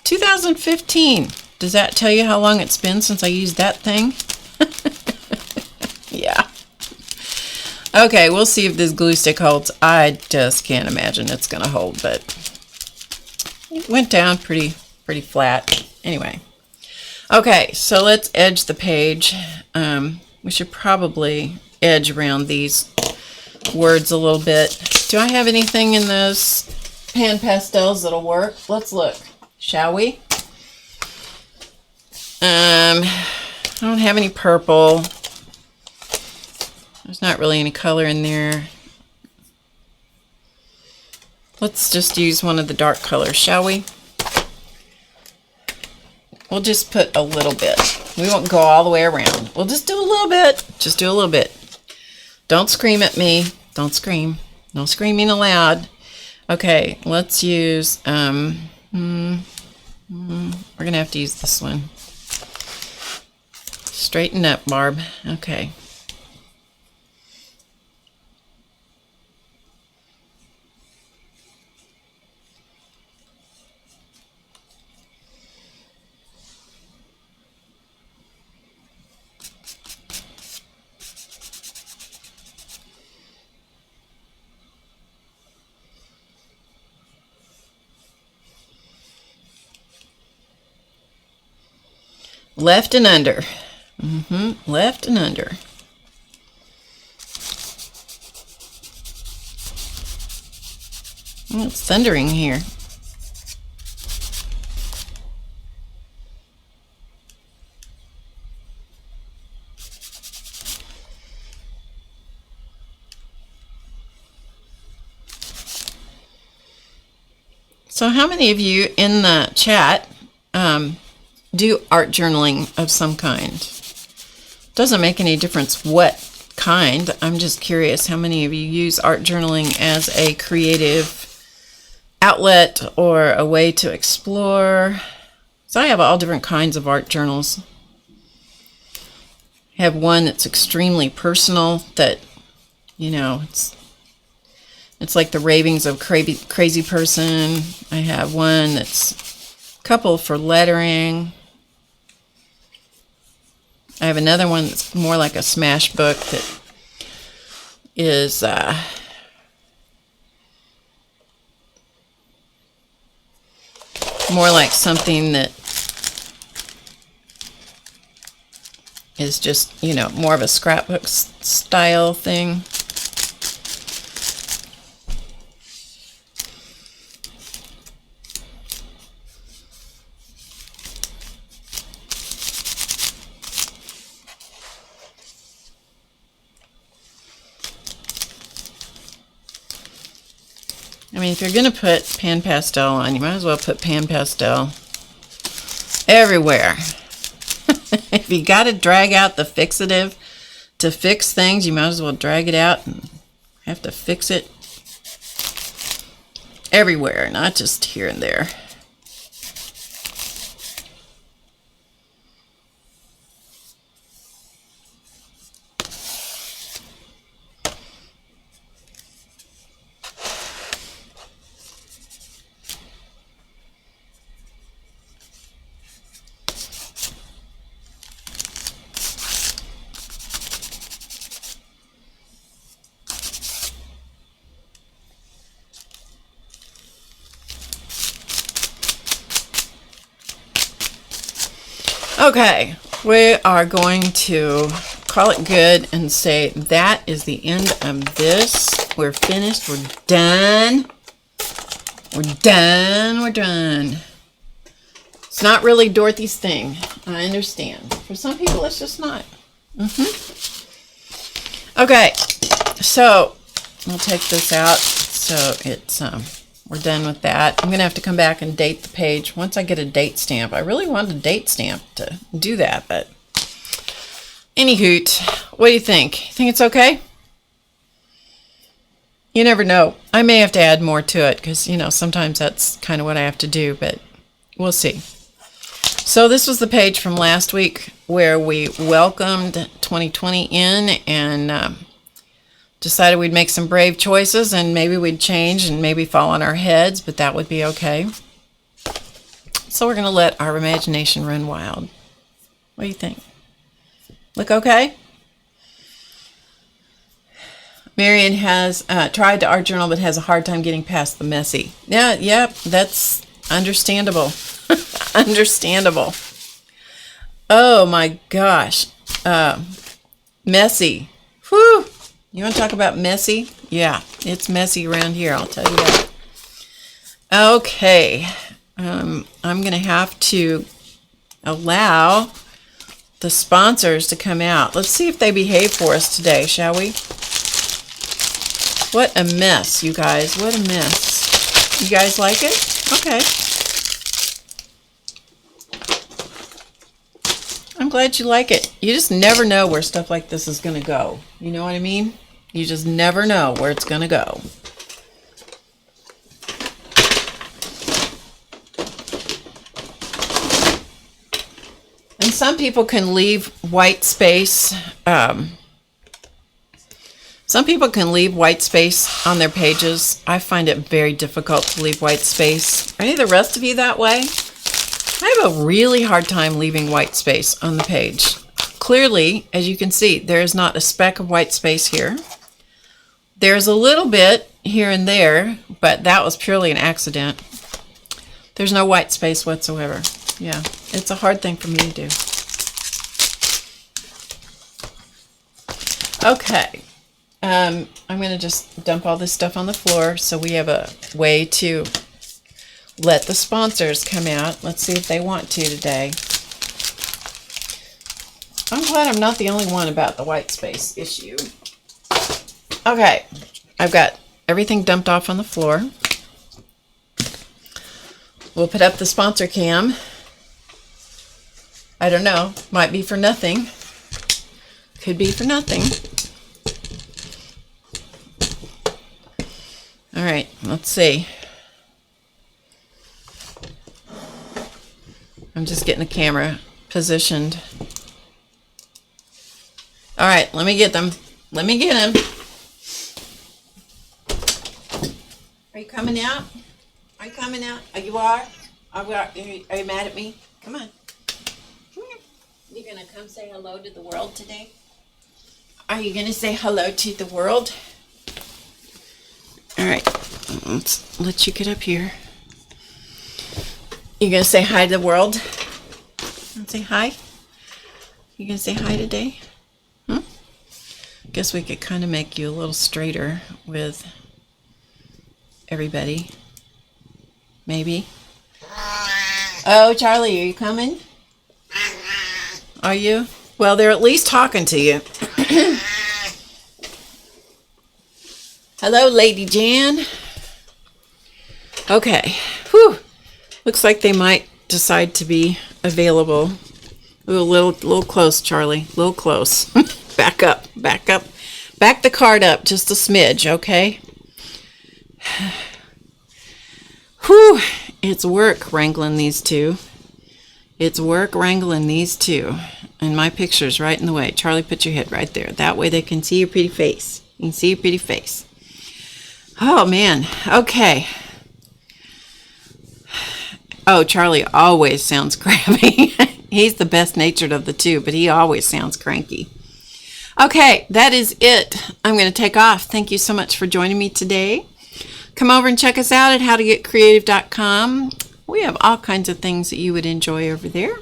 Speaker 1: 2015. Does that tell you how long it's been since I used that thing? Yeah. Okay, we'll see if this glue stick holds. I just can't imagine it's going to hold, but it went down pretty flat. Anyway. Okay, so let's edge the page. We should probably edge around these words a little bit. Do I have anything in those pan pastels that'll work? Let's look, shall we? I don't have any purple. There's not really any color in there. Let's just use one of the dark colors, shall we? We'll just put a little bit. We won't go all the way around. We'll just do a little bit. Just do a little bit. Don't scream at me. Don't scream. No screaming aloud. Okay, let's use, we're going to have to use this one. Straighten up, Barb. Okay. Left and under. Left and under. Oh, it's thundering here. So how many of you in the chat do art journaling of some kind? Doesn't make any difference what kind. I'm just curious how many of you use art journaling as a creative outlet or a way to explore. So I have all different kinds of art journals. I have one that's extremely personal that, you know, it's like the ravings of crazy person. I have one that's a couple for lettering. I have another one that's more like a smash book that is more like something that is just, you know, more of a scrapbook style thing. I mean, if you're going to put pan pastel on, you might as well put pan pastel everywhere. If you got to drag out the fixative to fix things, you might as well drag it out and have to fix it everywhere, not just here and there. Okay, we are going to call it good and say that is the end of this. We're finished. We're done. We're done. We're done. It's not really Dorothy's thing. I understand. For some people, it's just not. Okay, so I'll take this out. So it's we're done with that. I'm going to have to come back and date the page once I get a date stamp. I really wanted a date stamp to do that, but any hoot. What do you think? You think it's okay? You never know. I may have to add more to it because, you know, sometimes that's kind of what I have to do, but we'll see. So this was the page from last week where we welcomed 2020 in and decided we'd make some brave choices and maybe we'd change and maybe fall on our heads, but that would be okay. So we're going to let our imagination run wild. What do you think? Look okay? Marion has tried to art journal but has a hard time getting past the messy. Yeah, that's understandable. Understandable. Oh my gosh. Messy. Whew. You want to talk about messy? Yeah, it's messy around here, I'll tell you that. Okay, I'm going to have to allow the sponsors to come out. Let's see if they behave for us today, shall we? What a mess, you guys. What a mess. You guys like it? Okay. I'm glad you like it. You just never know where stuff like this is going to go. You know what I mean? You just never know where it's going to go. And some people can leave white space. Some people can leave white space on their pages. I find it very difficult to leave white space. Are any of the rest of you that way? I have a really hard time leaving white space on the page. Clearly, as you can see, there is not a speck of white space here. There's a little bit here and there, but that was purely an accident. There's no white space whatsoever. Yeah, it's a hard thing for me to do. Okay. I'm going to just dump all this stuff on the floor so we have a way to let the sponsors come out. Let's see if they want to today. I'm glad I'm not the only one about the white space issue. Okay. I've got everything dumped off on the floor. We'll put up the sponsor cam. I don't know. Might be for nothing. Could be for nothing. All right, let's see. I'm just getting the camera positioned. All right, let me get them. Let me get them. Are you coming out? Are you coming out? Oh, you are? Are you mad at me? Come on. Come here. You gonna come say hello to the world today? Are you gonna say hello to the world? All right, let's let you get up here. You gonna say hi to the world? Say hi? You gonna say hi today? Guess we could kind of make you a little straighter with everybody. Maybe. Oh, Charlie, are you coming? Are you? Well, they're at least talking to you. Hello, Lady Jan. Okay. Whew. Looks like they might decide to be available. Ooh, a little close, Charlie. A little close. Back up. Back up. Back the card up just a smidge, okay? Whew. It's work wrangling these two. It's work wrangling these two. And my picture's right in the way. Charlie, put your head right there. That way they can see your pretty face. You can see your pretty face. Oh, man. Okay. Oh, Charlie always sounds crabby. He's the best natured of the two, but he always sounds cranky. Okay, that is it. I'm going to take off. Thank you so much for joining me today. Come over and check us out at HowToGetCreative.com. We have all kinds of things that you would enjoy over there.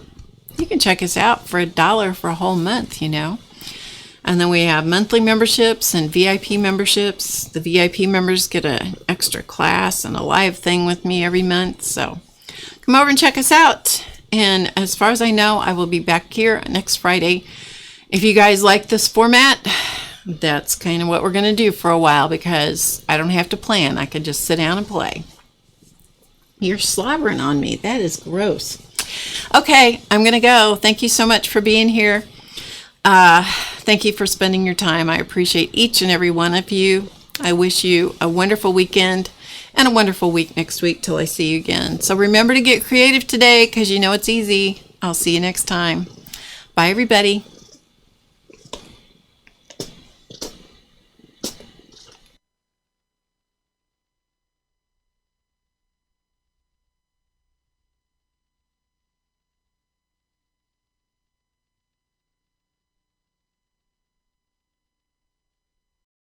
Speaker 1: You can check us out for $1 for a whole month, you know. And then we have monthly memberships and VIP memberships. The VIP members get an extra class and a live thing with me every month. So come over and check us out. And as far as I know, I will be back here next Friday. If you guys like this format, that's kind of what we're going to do for a while because I don't have to plan. I can just sit down and play. You're slobbering on me. That is gross. Okay, I'm going to go. Thank you so much for being here. Thank you for spending your time. I appreciate each and every one of you. I wish you a wonderful weekend and a wonderful week next week till I see you again. So remember to get creative today because you know it's easy. I'll see you next time. Bye, everybody.